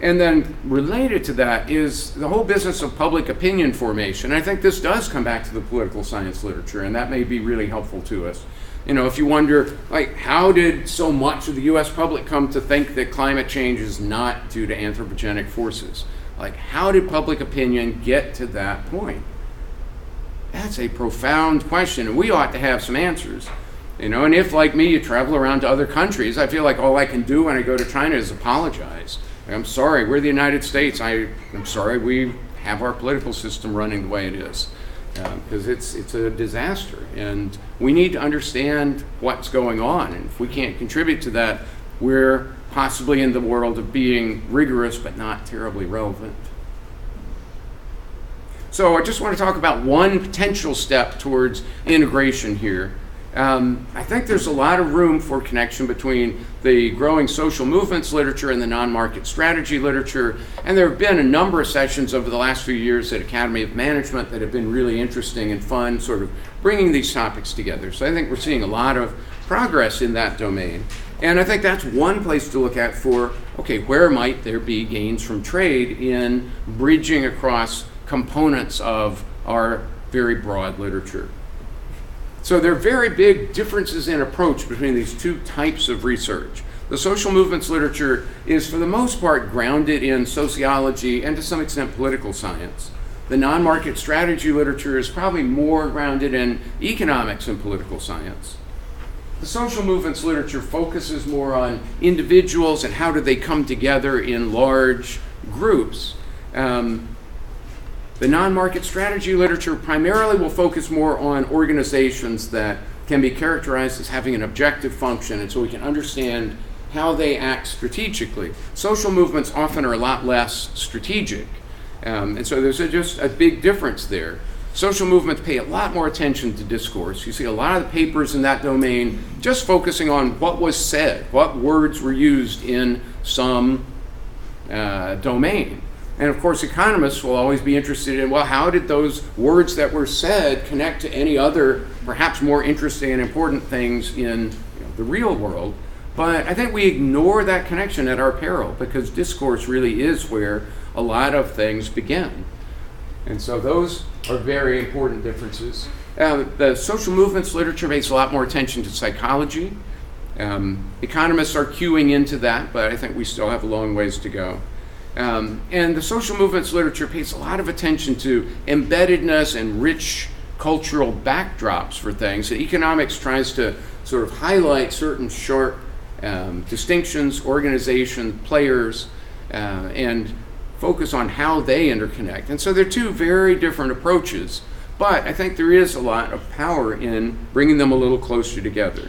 And then related to that is the whole business of public opinion formation. I think this does come back to the political science literature, and that may be really helpful to us. You know, if you wonder, like, how did so much of the US public come to think that climate change is not due to anthropogenic forces? Like, how did public opinion get to that point? That's a profound question, and we ought to have some answers. You know, and if, like me, you travel around to other countries, I feel like all I can do when I go to China is apologize. I'm sorry, we're the United States. I'm sorry we have our political system running the way it is. Because it's a disaster, and we need to understand what's going on, and if we can't contribute to that, we're possibly in the world of being rigorous but not terribly relevant. So I just want to talk about one potential step towards integration here. I think there's a lot of room for connection between the growing social movements literature and the non-market strategy literature, and there have been a number of sessions over the last few years at Academy of Management that have been really interesting and fun, sort of bringing these topics together. So I think we're seeing a lot of progress in that domain. And I think that's one place to look at for, okay, where might there be gains from trade in bridging across components of our very broad literature. So there are very big differences in approach between these two types of research. The social movements literature is, for the most part, grounded in sociology and to some extent political science. The non-market strategy literature is probably more grounded in economics and political science. The social movements literature focuses more on individuals and how do they come together in large groups. The non-market strategy literature primarily will focus more on organizations that can be characterized as having an objective function, and so we can understand how they act strategically. Social movements often are a lot less strategic, and so there's just a big difference there. Social movements pay a lot more attention to discourse. You see a lot of the papers in that domain just focusing on what was said, what words were used in some domain. And of course, economists will always be interested in, well, how did those words that were said connect to any other, perhaps more interesting and important things in the real world? But I think we ignore that connection at our peril, because discourse really is where a lot of things begin. And so those are very important differences. The social movements literature pays a lot more attention to psychology. Economists are queuing into that, but I think we still have a long ways to go. And the social movements literature pays a lot of attention to embeddedness and rich cultural backdrops for things. And economics tries to sort of highlight certain sharp distinctions, organization, players, and focus on how they interconnect. And so they're two very different approaches, but I think there is a lot of power in bringing them a little closer together.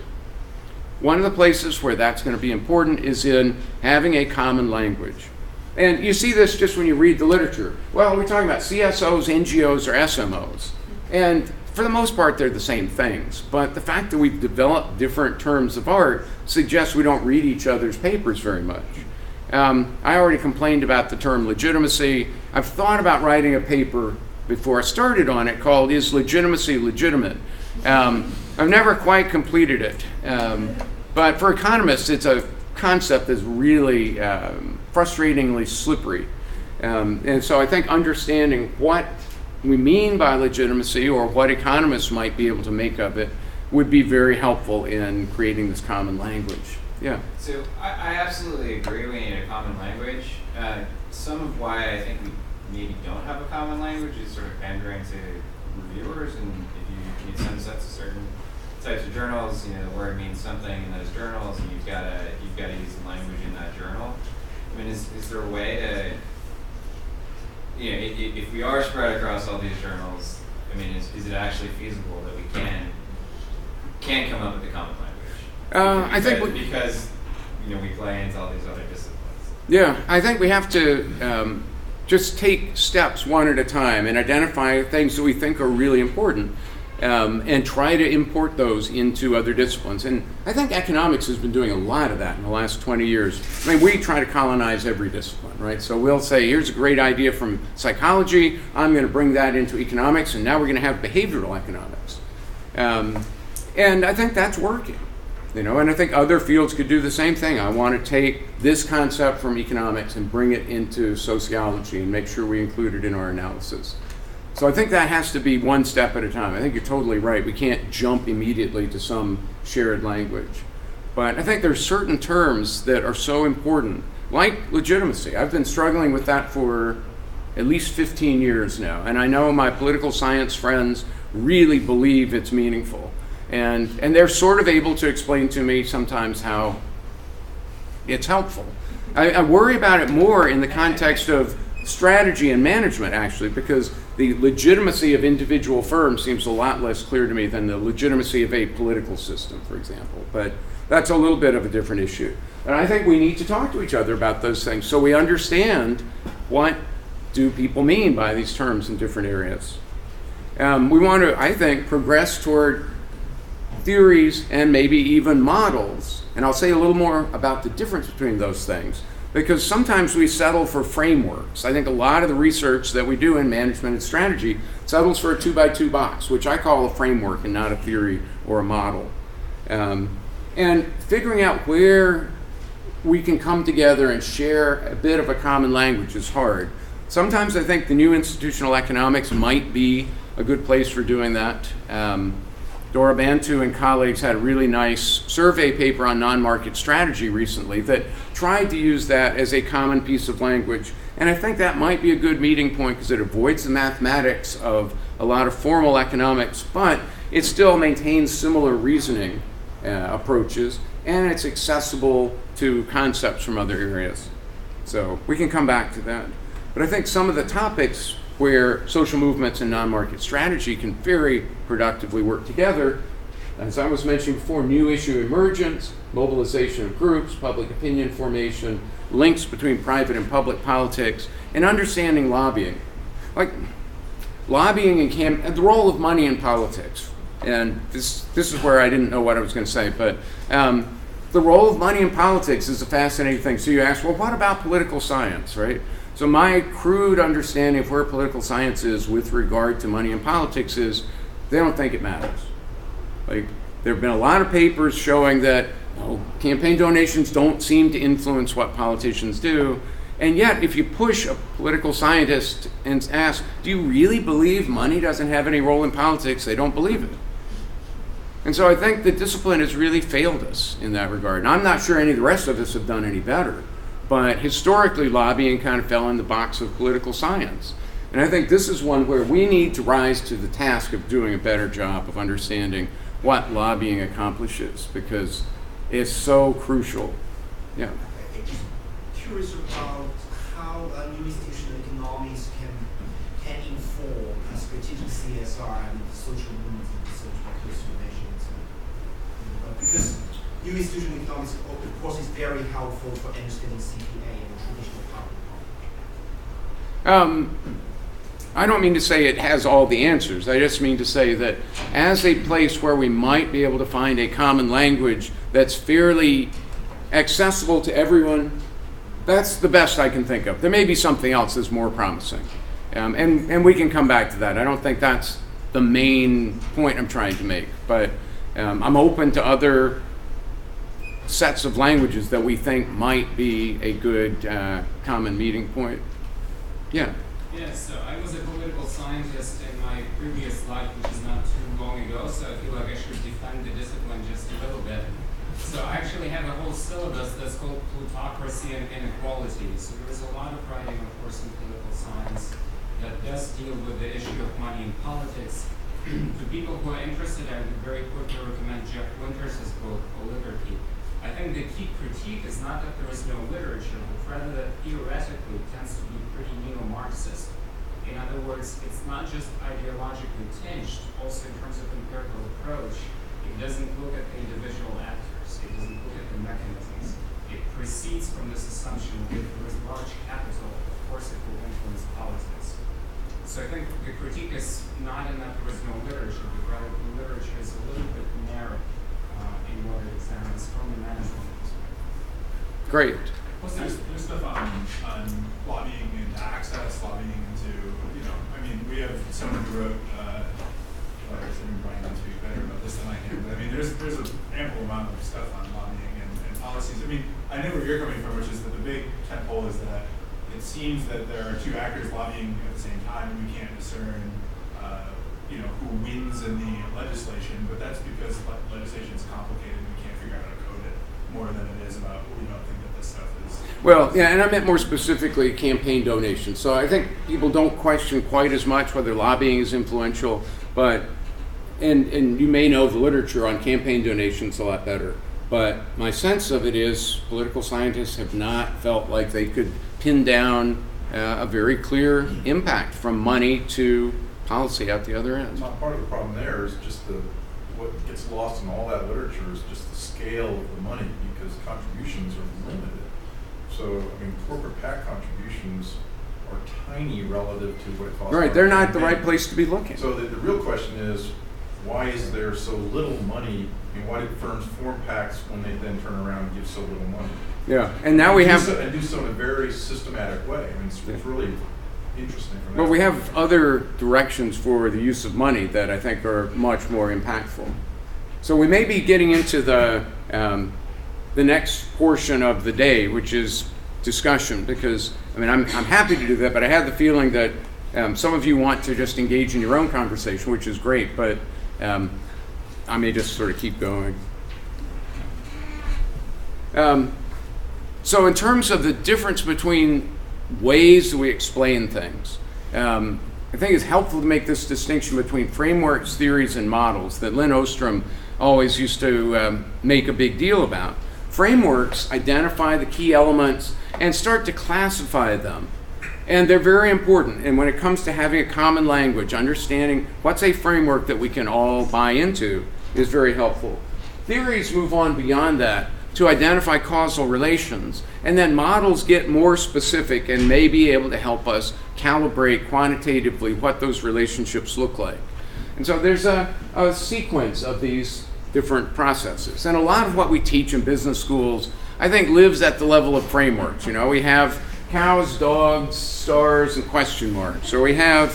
One of the places where that's going to be important is in having a common language. And you see this just when you read the literature. Well, we're talking about CSOs, NGOs, or SMOs. And for the most part, they're the same things. But the fact that we've developed different terms of art suggests we don't read each other's papers very much. I already complained about the term legitimacy. I've thought about writing a paper before I started on it called Is Legitimacy Legitimate? I've never quite completed it. But for economists, it's a concept that's really frustratingly slippery. And so I think understanding what we mean by legitimacy or what economists might be able to make of it would be very helpful in creating this common language. Yeah. So I absolutely agree we need a common language. Some of why I think we maybe don't have a common language is sort of pandering to reviewers, and if you send sets of certain types of journals, the word means something in those journals, and you've got to use the language in that journal. I mean, is there a way to, if we are spread across all these journals, I mean, is it actually feasible that we can come up with a common language? I think because we play into all these other disciplines. Yeah, I think we have to just take steps one at a time and identify things that we think are really important, and try to import those into other disciplines. And I think economics has been doing a lot of that in the last 20 years. I mean, we try to colonize every discipline, right? So we'll say, here's a great idea from psychology, I'm going to bring that into economics, and now we're going to have behavioral economics. And I think that's working. And I think other fields could do the same thing. I want to take this concept from economics and bring it into sociology and make sure we include it in our analysis. So I think that has to be one step at a time. I think you're totally right. We can't jump immediately to some shared language. But I think there's certain terms that are so important, like legitimacy. I've been struggling with that for at least 15 years now. And I know my political science friends really believe it's meaningful. And they're sort of able to explain to me sometimes how it's helpful. I worry about it more in the context of strategy and management, actually, because the legitimacy of individual firms seems a lot less clear to me than the legitimacy of a political system, for example. But that's a little bit of a different issue. And I think we need to talk to each other about those things so we understand what do people mean by these terms in different areas. We want to, I think, progress toward theories and maybe even models. And I'll say a little more about the difference between those things, because sometimes we settle for frameworks. I think a lot of the research that we do in management and strategy settles for a 2x2 box, which I call a framework and not a theory or a model. And figuring out where we can come together and share a bit of a common language is hard. Sometimes I think the new institutional economics might be a good place for doing that. Dora Bantu and colleagues had a really nice survey paper on non-market strategy recently that tried to use that as a common piece of language. And I think that might be a good meeting point because it avoids the mathematics of a lot of formal economics, but it still maintains similar reasoning approaches, and it's accessible to concepts from other areas. So we can come back to that. But I think some of the topics where social movements and non-market strategy can very productively work together, as I was mentioning before, new issue emergence, mobilization of groups, public opinion formation, links between private and public politics, and understanding lobbying. Like lobbying and the role of money in politics. And this is where I didn't know what I was going to say, but the role of money in politics is a fascinating thing. So you ask, well, what about political science, right? So my crude understanding of where political science is with regard to money in politics is they don't think it matters. Like, there have been a lot of papers showing that campaign donations don't seem to influence what politicians do. And yet, if you push a political scientist and ask, do you really believe money doesn't have any role in politics? They don't believe it. And so I think the discipline has really failed us in that regard. And I'm not sure any of the rest of us have done any better. But historically, lobbying kind of fell in the box of political science. And I think this is one where we need to rise to the task of doing a better job of understanding what lobbying accomplishes, because it's so crucial. Yeah. I'm just curious about how new institutional economics can inform a strategic CSR and social movements and social transformations. Because new institutional economics, of course, is very helpful for understanding CPA and traditional public policy. I don't mean to say it has all the answers. I just mean to say that as a place where we might be able to find a common language that's fairly accessible to everyone, that's the best I can think of. There may be something else that's more promising. And we can come back to that. I don't think that's the main point I'm trying to make. But I'm open to other sets of languages that we think might be a good common meeting point. Yeah. Yes, so I was a political scientist in my previous life, which is not too long ago, so I feel like I should defend the discipline just a little bit. So I actually have a whole syllabus that's called Plutocracy and Inequality. So there is a lot of writing, of course, in political science that does deal with the issue of money in politics. To people who are interested, I would very quickly recommend Jeff Winters' book, Oligarchy. I think the key critique is not that there is no literature, but rather that theoretically it tends to be pretty neo-Marxist. In other words, it's not just ideologically tinged, also in terms of empirical approach. It doesn't look at the individual actors. It doesn't look at the mechanisms. It proceeds from this assumption that if there is large capital, of course it will influence politics. So I think the critique is not in that there is no literature, but rather the literature is a little bit narrow in what it examines from the management perspective. Great. Plus, there's stuff on lobbying into access, lobbying into, I mean, we have someone who wrote, Brian can speak better about this than I can, but I mean, there's an ample amount of stuff on lobbying and policies. I mean, I know where you're coming from, which is that the big tentpole is that it seems that there are two actors lobbying at the same time, and we can't discern, who wins in the legislation, but that's because legislation is complicated and we can't figure out how to code it more than it is about, we don't think that this stuff is. Well, yeah, and I meant more specifically campaign donations. So I think people don't question quite as much whether lobbying is influential, but, and you may know the literature on campaign donations a lot better, but my sense of it is political scientists have not felt like they could pin down a very clear impact from money to policy out the other end. Part of the problem there is just what gets lost in all that literature is just the scale of the money, because contributions are limited. So, I mean, corporate PAC contributions are tiny relative to what it costs. Right, they're not the right place to be looking. So the real question is, why is there so little money? I mean, why do firms form PACs when they then turn around and give so little money? Yeah, and now we have... And do so in a very systematic way. I mean, it's really interesting from that. But we have other directions for the use of money that I think are much more impactful. So we may be getting into the next portion of the day, which is discussion, because, I mean, I'm happy to do that, but I have the feeling that some of you want to just engage in your own conversation, which is great, but I may just sort of keep going. So in terms of the difference between ways that we explain things, I think it's helpful to make this distinction between frameworks, theories, and models that Lynn Ostrom always used to make a big deal about. Frameworks identify the key elements and start to classify them. And they're very important. And when it comes to having a common language, understanding what's a framework that we can all buy into is very helpful. Theories move on beyond that to identify causal relations. And then models get more specific and may be able to help us calibrate quantitatively what those relationships look like. And so there's a sequence of these different processes. And a lot of what we teach in business schools, I think, lives at the level of frameworks. We have cows, dogs, stars, and question marks. So we have,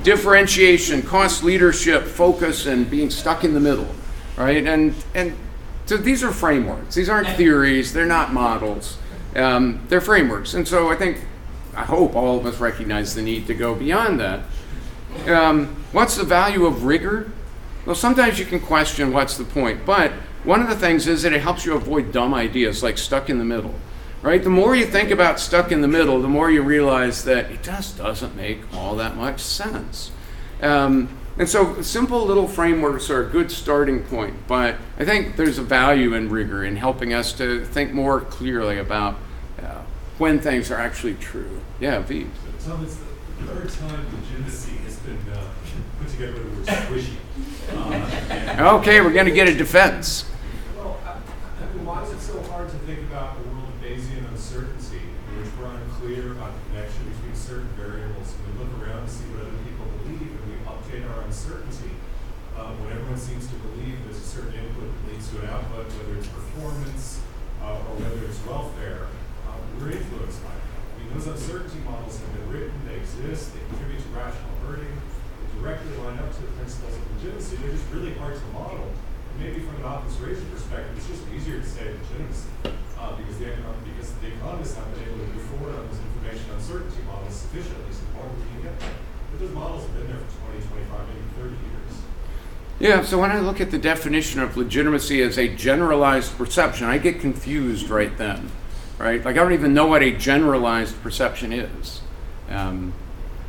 differentiation, cost leadership, focus, and being stuck in the middle, right? And so these are frameworks. These aren't theories. They're not models. They're frameworks. And so I hope all of us recognize the need to go beyond that. What's the value of rigor? Well, sometimes you can question what's the point, but one of the things is that it helps you avoid dumb ideas like stuck in the middle, right? The more you think about stuck in the middle, the more you realize that it just doesn't make all that much sense. And so simple little frameworks are a good starting point, but I think there's a value in rigor in helping us to think more clearly about when things are actually true. Yeah, V. So Tom, it's the third time legitimacy has been put together with the word squishy. Okay, we're going to get a defense. Well, why is it so hard to think about a world of Bayesian uncertainty in which we're unclear about the connection between certain variables, and we look around to see what other people believe, and we update our uncertainty when everyone seems to believe there's a certain input that leads to an output, whether it's performance or whether it's welfare. We're influenced by it. I mean, those uncertainty models have been written, they exist, they contribute to rational herding, they directly line up to the principles of legitimacy. They're just really hard to model. And maybe from an obfuscation perspective, it's just easier to say legitimacy because the economists haven't been able to move forward on those information uncertainty models sufficiently. So Yeah, so when I look at the definition of legitimacy as a generalized perception, I get confused right then, right? Like I don't even know what a generalized perception is.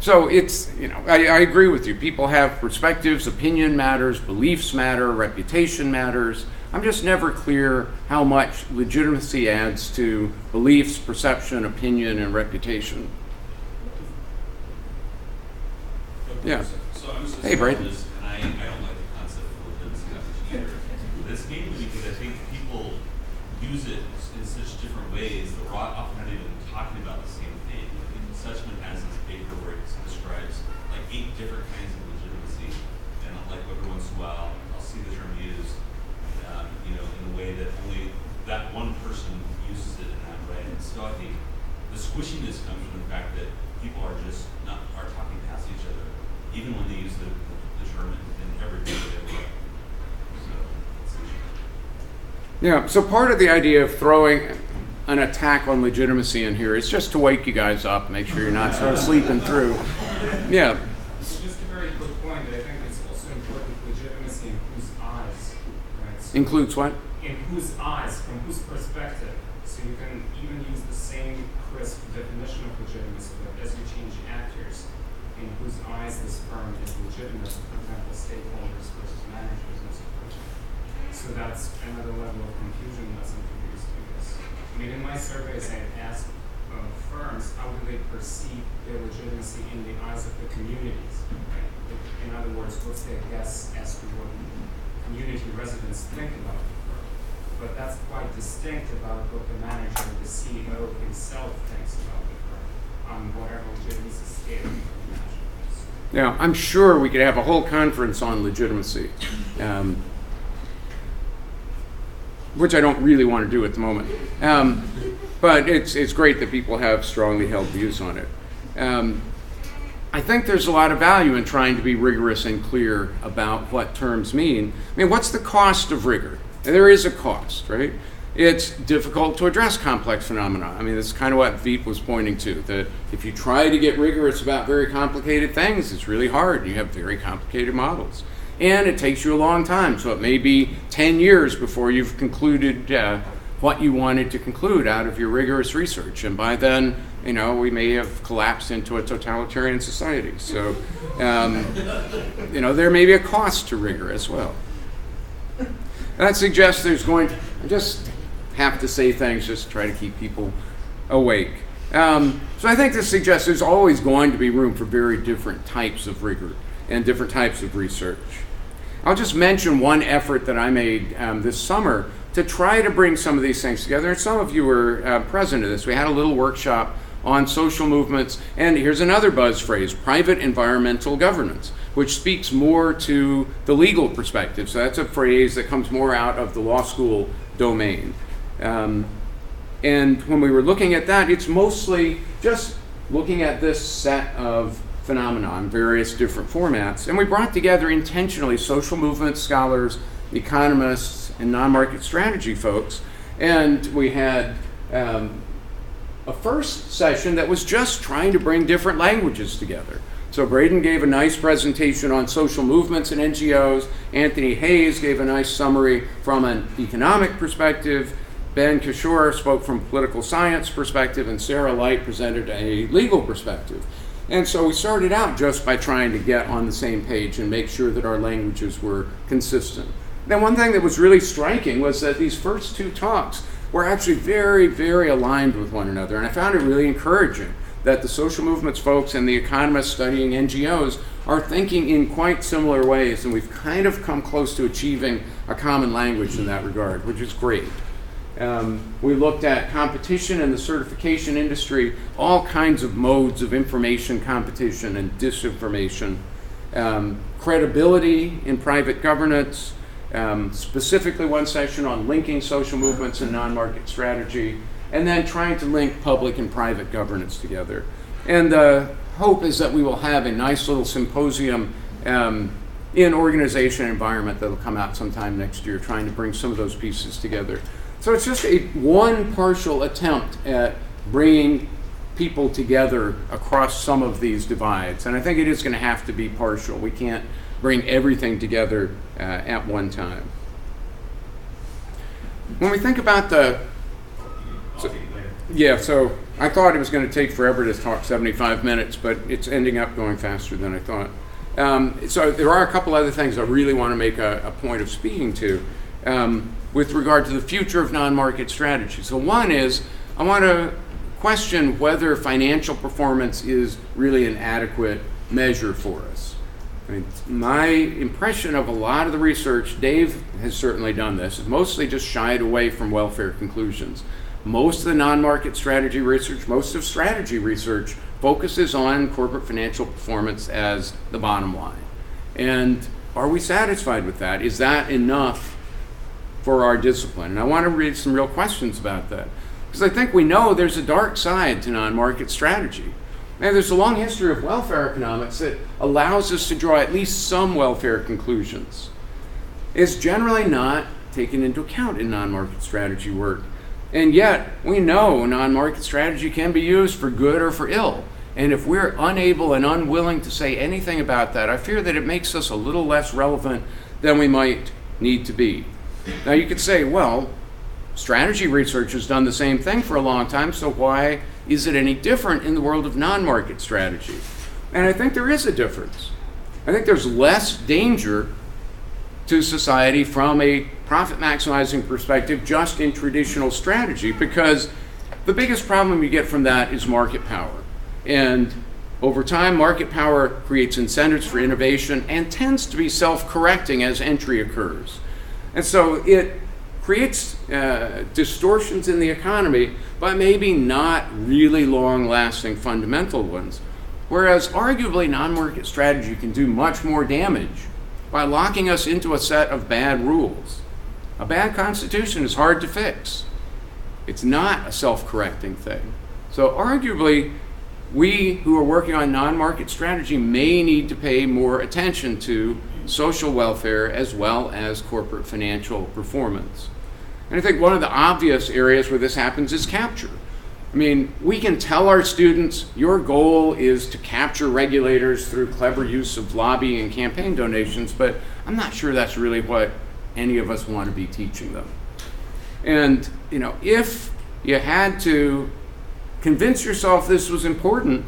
So it's, I agree with you. People have perspectives, opinion matters, beliefs matter, reputation matters. I'm just never clear how much legitimacy adds to beliefs, perception, opinion, and reputation. Yeah. So I'm just Hey, Braden. and I don't like the concept of legitimacy message either. But it's mainly because I think people use it in such different ways that we're often not even talking about the same thing. I think Suchman has this paper where it describes like 8 different kinds of legitimacy, and like every once in a while I'll see the term used, in a way that only that one person uses it in that way. And so I think the squishiness comes from the fact that people are talking past each other, even when they use the term in every way. Yeah, so part of the idea of throwing an attack on legitimacy in here is just to wake you guys up, make sure you're not sort of sleeping through. Yeah. Just a very quick point, I think it's also important legitimacy in whose eyes, right? So Includes what? in whose eyes, from whose perspective. So you can even use the same crisp definition of legitimacy, but as you change actors, in whose eyes this firm is legitimate, for example, stakeholders versus managers and so forth. So that's another level of confusion that's introduced to this. I mean, in my surveys, I asked firms, how do they perceive their legitimacy in the eyes of the communities? Right? In other words, what's their guess as to what community residents think about the firm? But that's quite distinct about what the manager, the CEO himself thinks about the firm on whatever legitimacy scale you can imagine. Yeah, I'm sure we could have a whole conference on legitimacy, which I don't really want to do at the moment. But it's great that people have strongly held views on it. I think there's a lot of value in trying to be rigorous and clear about what terms mean. I mean, what's the cost of rigor? And there is a cost, right? It's difficult to address complex phenomena. I mean, this is kind of what Veep was pointing to, that if you try to get rigorous about very complicated things, it's really hard. You have very complicated models. And it takes you a long time, so it may be 10 years before you've concluded what you wanted to conclude out of your rigorous research. And by then, we may have collapsed into a totalitarian society. So, there may be a cost to rigor as well. That suggests I just have to say things just to try to keep people awake. So I think this suggests there's always going to be room for very different types of rigor and different types of research. I'll just mention one effort that I made this summer to try to bring some of these things together. And some of you were present at this. We had a little workshop on social movements. And here's another buzz phrase, private environmental governance, which speaks more to the legal perspective. So that's a phrase that comes more out of the law school domain. And when we were looking at that, it's mostly just looking at this set of phenomena in various different formats. And we brought together intentionally social movement scholars, economists, and non-market strategy folks. And we had a first session that was just trying to bring different languages together. So Braden gave a nice presentation on social movements and NGOs. Anthony Hayes gave a nice summary from an economic perspective. Ben Kishore spoke from a political science perspective, and Sarah Light presented a legal perspective. And so we started out just by trying to get on the same page and make sure that our languages were consistent. Then one thing that was really striking was that these first 2 talks were actually very, very aligned with one another. And I found it really encouraging that the social movements folks and the economists studying NGOs are thinking in quite similar ways, and we've kind of come close to achieving a common language in that regard, which is great. We looked at competition in the certification industry, all kinds of modes of information competition and disinformation, credibility in private governance, specifically one session on linking social movements and non-market strategy, and then trying to link public and private governance together. And the hope is that we will have a nice little symposium in organization and environment that will come out sometime next year, trying to bring some of those pieces together. So it's just one partial attempt at bringing people together across some of these divides. And I think it is going to have to be partial. We can't bring everything together at one time. When we think about so I thought it was going to take forever to talk 75 minutes, but it's ending up going faster than I thought. So there are a couple other things I really want to make a point of speaking to with regard to the future of non-market strategy. So one is, I want to question whether financial performance is really an adequate measure for us. I mean, my impression of a lot of the research, Dave has certainly done this, is mostly just shied away from welfare conclusions. Most of the non-market strategy research, most of strategy research focuses on corporate financial performance as the bottom line. And are we satisfied with that? Is that enough for our discipline? And I want to read some real questions about that, because I think we know there's a dark side to non-market strategy. And there's a long history of welfare economics that allows us to draw at least some welfare conclusions. It's generally not taken into account in non-market strategy work. And yet, we know non-market strategy can be used for good or for ill. And if we're unable and unwilling to say anything about that, I fear that it makes us a little less relevant than we might need to be. Now you could say, well, strategy research has done the same thing for a long time, so why is it any different in the world of non-market strategy? And I think there is a difference. I think there's less danger to society from a profit maximizing perspective just in traditional strategy, because the biggest problem you get from that is market power. And over time, market power creates incentives for innovation and tends to be self-correcting as entry occurs. And so it creates distortions in the economy, but maybe not really long-lasting fundamental ones. Whereas arguably non-market strategy can do much more damage by locking us into a set of bad rules. A bad constitution is hard to fix. It's not a self-correcting thing. So arguably, we who are working on non-market strategy may need to pay more attention to social welfare as well as corporate financial performance. And I think one of the obvious areas where this happens is capture. I mean, we can tell our students, your goal is to capture regulators through clever use of lobbying and campaign donations, but I'm not sure that's really what any of us want to be teaching them. And, if you had to convince yourself this was important,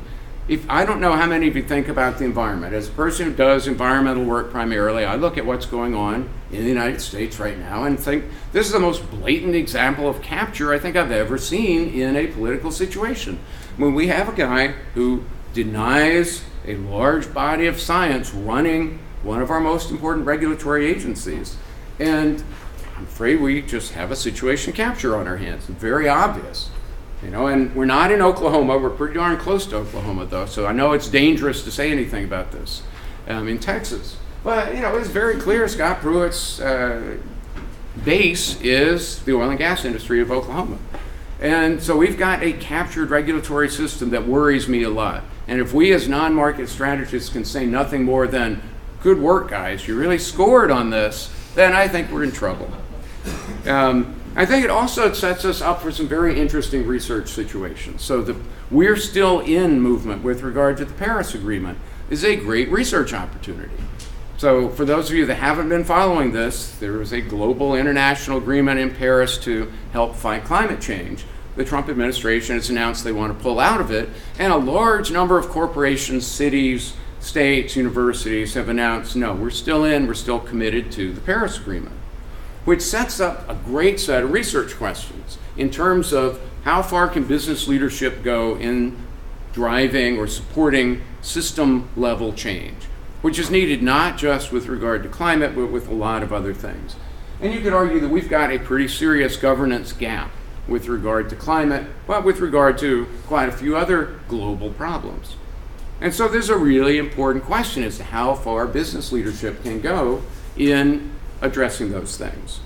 I don't know how many of you think about the environment. As a person who does environmental work primarily, I look at what's going on in the United States right now and think this is the most blatant example of capture I think I've ever seen in a political situation. When we have a guy who denies a large body of science running one of our most important regulatory agencies. And I'm afraid we just have a situation capture on our hands. It's very obvious. And we're not in Oklahoma. We're pretty darn close to Oklahoma, though, so I know it's dangerous to say anything about this in Texas. But, it's very clear Scott Pruitt's base is the oil and gas industry of Oklahoma. And so we've got a captured regulatory system that worries me a lot. And if we as non-market strategists can say nothing more than, good work, guys, you really scored on this, then I think we're in trouble. I think it also sets us up for some very interesting research situations. So the We're Still In movement with regard to the Paris Agreement is a great research opportunity. So for those of you that haven't been following this, there was a global international agreement in Paris to help fight climate change. The Trump administration has announced they want to pull out of it, and a large number of corporations, cities, states, universities have announced, no, we're still in, we're still committed to the Paris Agreement, which sets up a great set of research questions in terms of how far can business leadership go in driving or supporting system-level change, which is needed not just with regard to climate, but with a lot of other things. And you could argue that we've got a pretty serious governance gap with regard to climate, but with regard to quite a few other global problems. And so there's a really important question as to how far business leadership can go in addressing those things.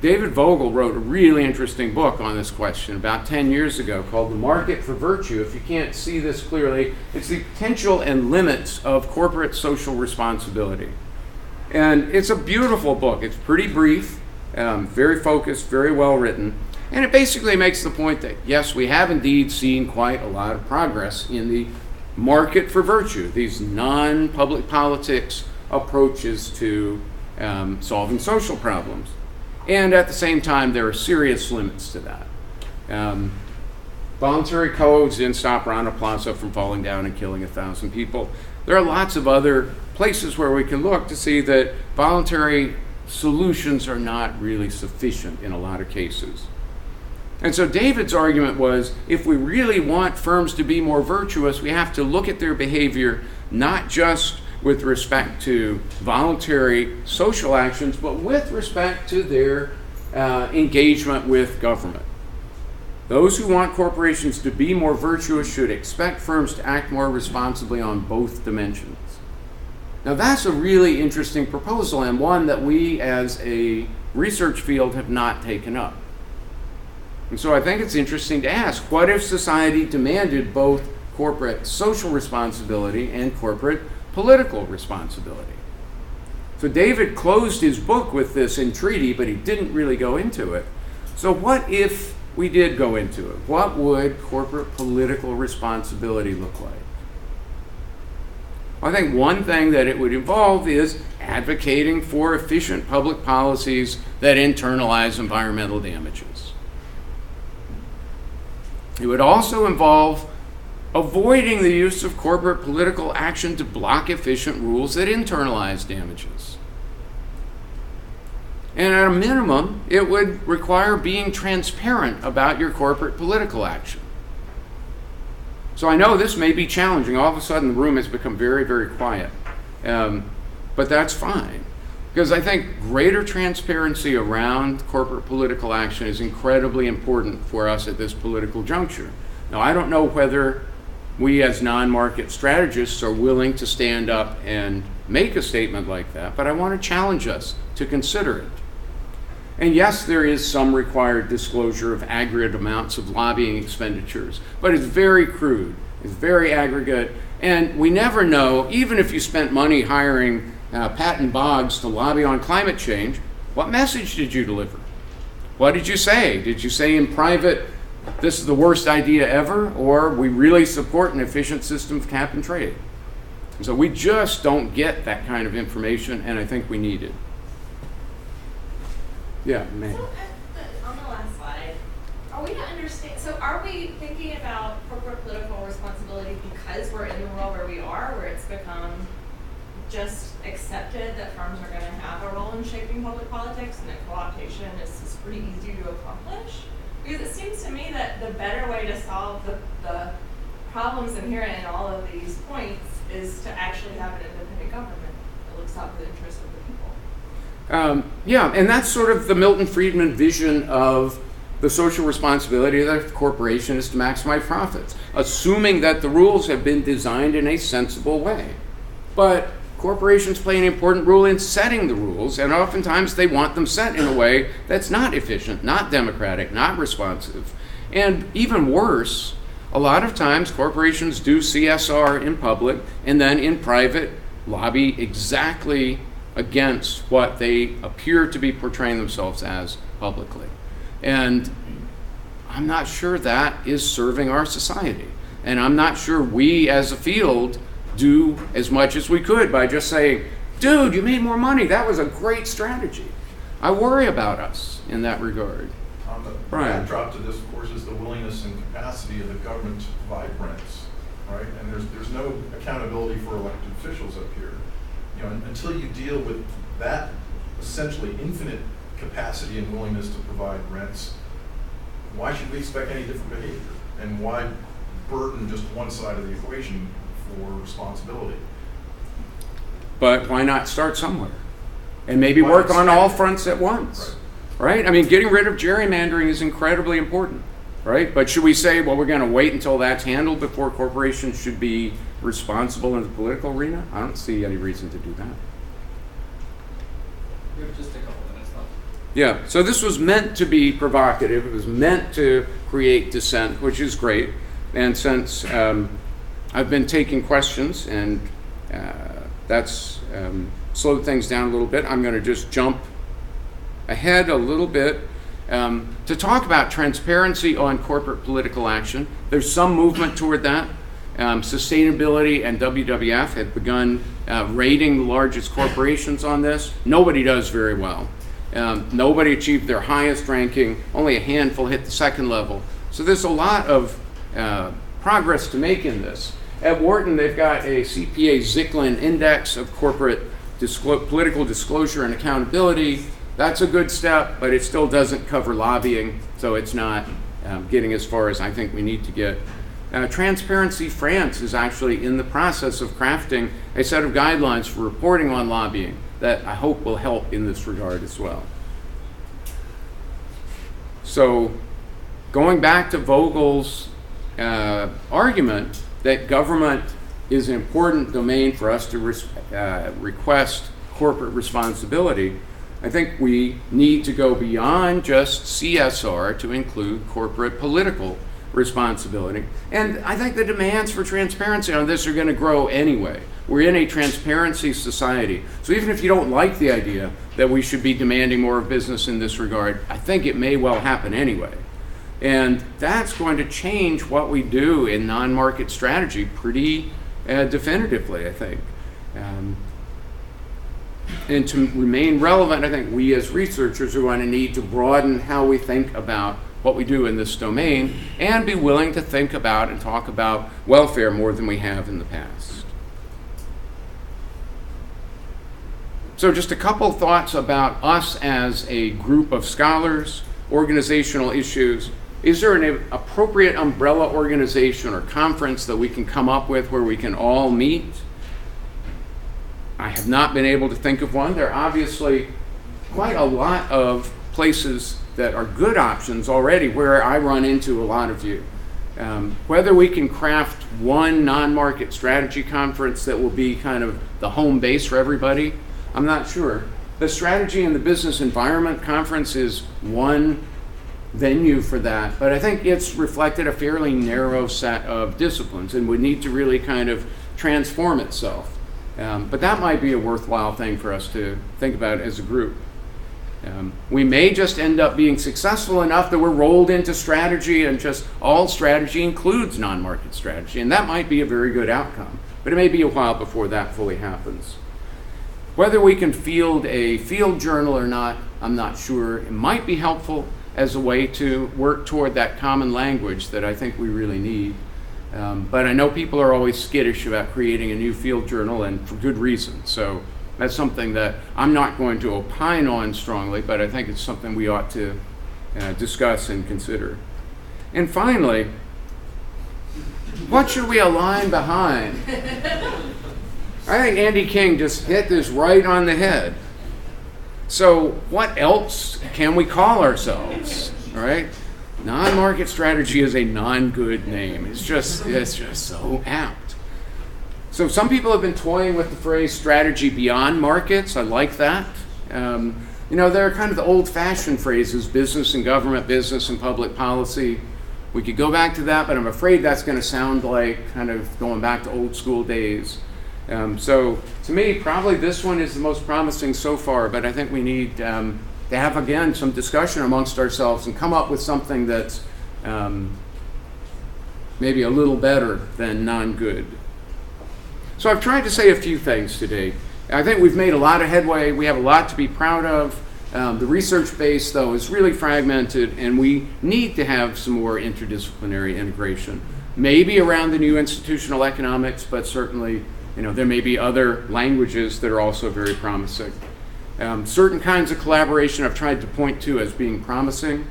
David Vogel wrote a really interesting book on this question about 10 years ago called The Market for Virtue. If you can't see this clearly, it's the potential and limits of corporate social responsibility. And it's a beautiful book. It's pretty brief, very focused, very well written. And it basically makes the point that, yes, we have indeed seen quite a lot of progress in the market for virtue, these non-public politics approaches to solving social problems. And at the same time, there are serious limits to that. Voluntary codes didn't stop Rana Plaza from falling down and killing 1,000 people. There are lots of other places where we can look to see that voluntary solutions are not really sufficient in a lot of cases. And so David's argument was, if we really want firms to be more virtuous, we have to look at their behavior not just with respect to voluntary social actions, but with respect to their engagement with government. Those who want corporations to be more virtuous should expect firms to act more responsibly on both dimensions. Now that's a really interesting proposal, and one that we as a research field have not taken up. And so I think it's interesting to ask, what if society demanded both corporate social responsibility and corporate political responsibility? So David closed his book with this entreaty, but he didn't really go into it. So what if we did go into it? What would corporate political responsibility look like? I think one thing that it would involve is advocating for efficient public policies that internalize environmental damages. It would also involve avoiding the use of corporate political action to block efficient rules that internalize damages. And at a minimum, it would require being transparent about your corporate political action. So I know this may be challenging. All of a sudden, the room has become very, very quiet. But that's fine. Because I think greater transparency around corporate political action is incredibly important for us at this political juncture. Now, I don't know whether we as non-market strategists are willing to stand up and make a statement like that, but I want to challenge us to consider it. And yes, there is some required disclosure of aggregate amounts of lobbying expenditures, but it's very crude, it's very aggregate, and we never know, even if you spent money hiring Patton Boggs to lobby on climate change, what message did you deliver? What did you say? Did you say in private, this is the worst idea ever, or we really support an efficient system of cap and trade? And so we just don't get that kind of information, and I think we need it. Yeah, man. So on the last slide, are we to understand, so are we thinking about corporate political responsibility because we're in the world where we are, where it's become just accepted that firms are going to have a role in shaping public politics and that co-optation is pretty easy to accomplish? Because it seems to me that the better way to solve the problems inherent in all of these points is to actually have an independent government that looks out for the interests of the people. Yeah, and that's sort of the Milton Friedman vision of the social responsibility of the corporation is to maximize profits, assuming that the rules have been designed in a sensible way. But corporations play an important role in setting the rules, and oftentimes they want them set in a way that's not efficient, not democratic, not responsive. And even worse, a lot of times corporations do CSR in public and then in private lobby exactly against what they appear to be portraying themselves as publicly. And I'm not sure that is serving our society. And I'm not sure we as a field do as much as we could by just saying, dude, you made more money. That was a great strategy. I worry about us in that regard. The Brian. backdrop to this, of course, is the willingness and capacity of the government to provide rents, right? And there's no accountability for elected officials up here. You know, until you deal with that essentially infinite capacity and willingness to provide rents, why should we expect any different behavior? And why burden just one side of the equation for responsibility? But why not start somewhere? And maybe work on all fronts at once, right? I mean, getting rid of gerrymandering is incredibly important, right? But should we say, well, we're going to wait until that's handled before corporations should be responsible in the political arena? I don't see any reason to do that. We have just a couple minutes left. Yeah, so this was meant to be provocative. It was meant to create dissent, which is great. And since I've been taking questions and that's slowed things down a little bit, I'm going to just jump ahead a little bit to talk about transparency on corporate political action. There's some movement toward that. Sustainability and WWF had begun rating the largest corporations on this. Nobody does very well. Nobody achieved their highest ranking. Only a handful hit the second level. So there's a lot of progress to make in this. At Wharton, they've got a CPA-Zicklin Index of corporate political disclosure and accountability. That's a good step, but it still doesn't cover lobbying, so it's not getting as far as I think we need to get. Transparency France is actually in the process of crafting a set of guidelines for reporting on lobbying that I hope will help in this regard as well. So going back to Vogel's argument that government is an important domain for us to request corporate responsibility, I think we need to go beyond just CSR to include corporate political responsibility. And I think the demands for transparency on this are going to grow anyway. We're in a transparency society. So even if you don't like the idea that we should be demanding more of business in this regard, I think it may well happen anyway. And that's going to change what we do in non-market strategy pretty definitively, I think. And to remain relevant, I think we as researchers are going to need to broaden how we think about what we do in this domain and be willing to think about and talk about welfare more than we have in the past. So just a couple thoughts about us as a group of scholars, organizational issues. Is there an appropriate umbrella organization or conference that we can come up with where we can all meet? I have not been able to think of one. There are obviously quite a lot of places that are good options already where I run into a lot of you. Whether we can craft one non-market strategy conference that will be kind of the home base for everybody, I'm not sure. The Strategy in the Business Environment Conference is one venue for that, but I think it's reflected a fairly narrow set of disciplines and would need to really kind of transform itself. But that might be a worthwhile thing for us to think about as a group. We may just end up being successful enough that we're rolled into strategy and just all strategy includes non-market strategy, and that might be a very good outcome, but it may be a while before that fully happens. Whether we can field a field journal or not, I'm not sure. It might be helpful as a way to work toward that common language that I think we really need. But I know people are always skittish about creating a new field journal, and for good reason. So that's something that I'm not going to opine on strongly, but I think it's something we ought to discuss and consider. And finally, what should we align behind? I think Andy King just hit this right on the head. So what else can we call ourselves, all right? Non-market strategy is a non-good name. It's just so apt. So some people have been toying with the phrase strategy beyond markets. I like that. There are kind of the old-fashioned phrases, business and government, business and public policy. We could go back to that, but I'm afraid that's going to sound like kind of going back to old school days. So to me, probably this one is the most promising so far, but I think we need to have, again, some discussion amongst ourselves and come up with something that's maybe a little better than non-good. So I've tried to say a few things today. I think we've made a lot of headway. We have a lot to be proud of. The research base, though, is really fragmented, and we need to have some more interdisciplinary integration. Maybe around the new institutional economics, but certainly there may be other languages that are also very promising. Certain kinds of collaboration I've tried to point to as being promising.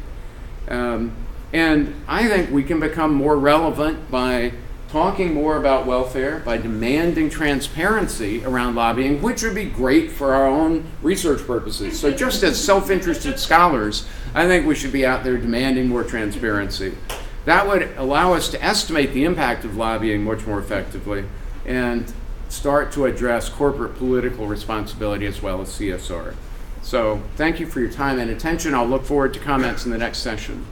And I think we can become more relevant by talking more about welfare, by demanding transparency around lobbying, which would be great for our own research purposes. So just as self-interested scholars, I think we should be out there demanding more transparency. That would allow us to estimate the impact of lobbying much more effectively and start to address corporate political responsibility as well as CSR. So thank you for your time and attention. I'll look forward to comments in the next session.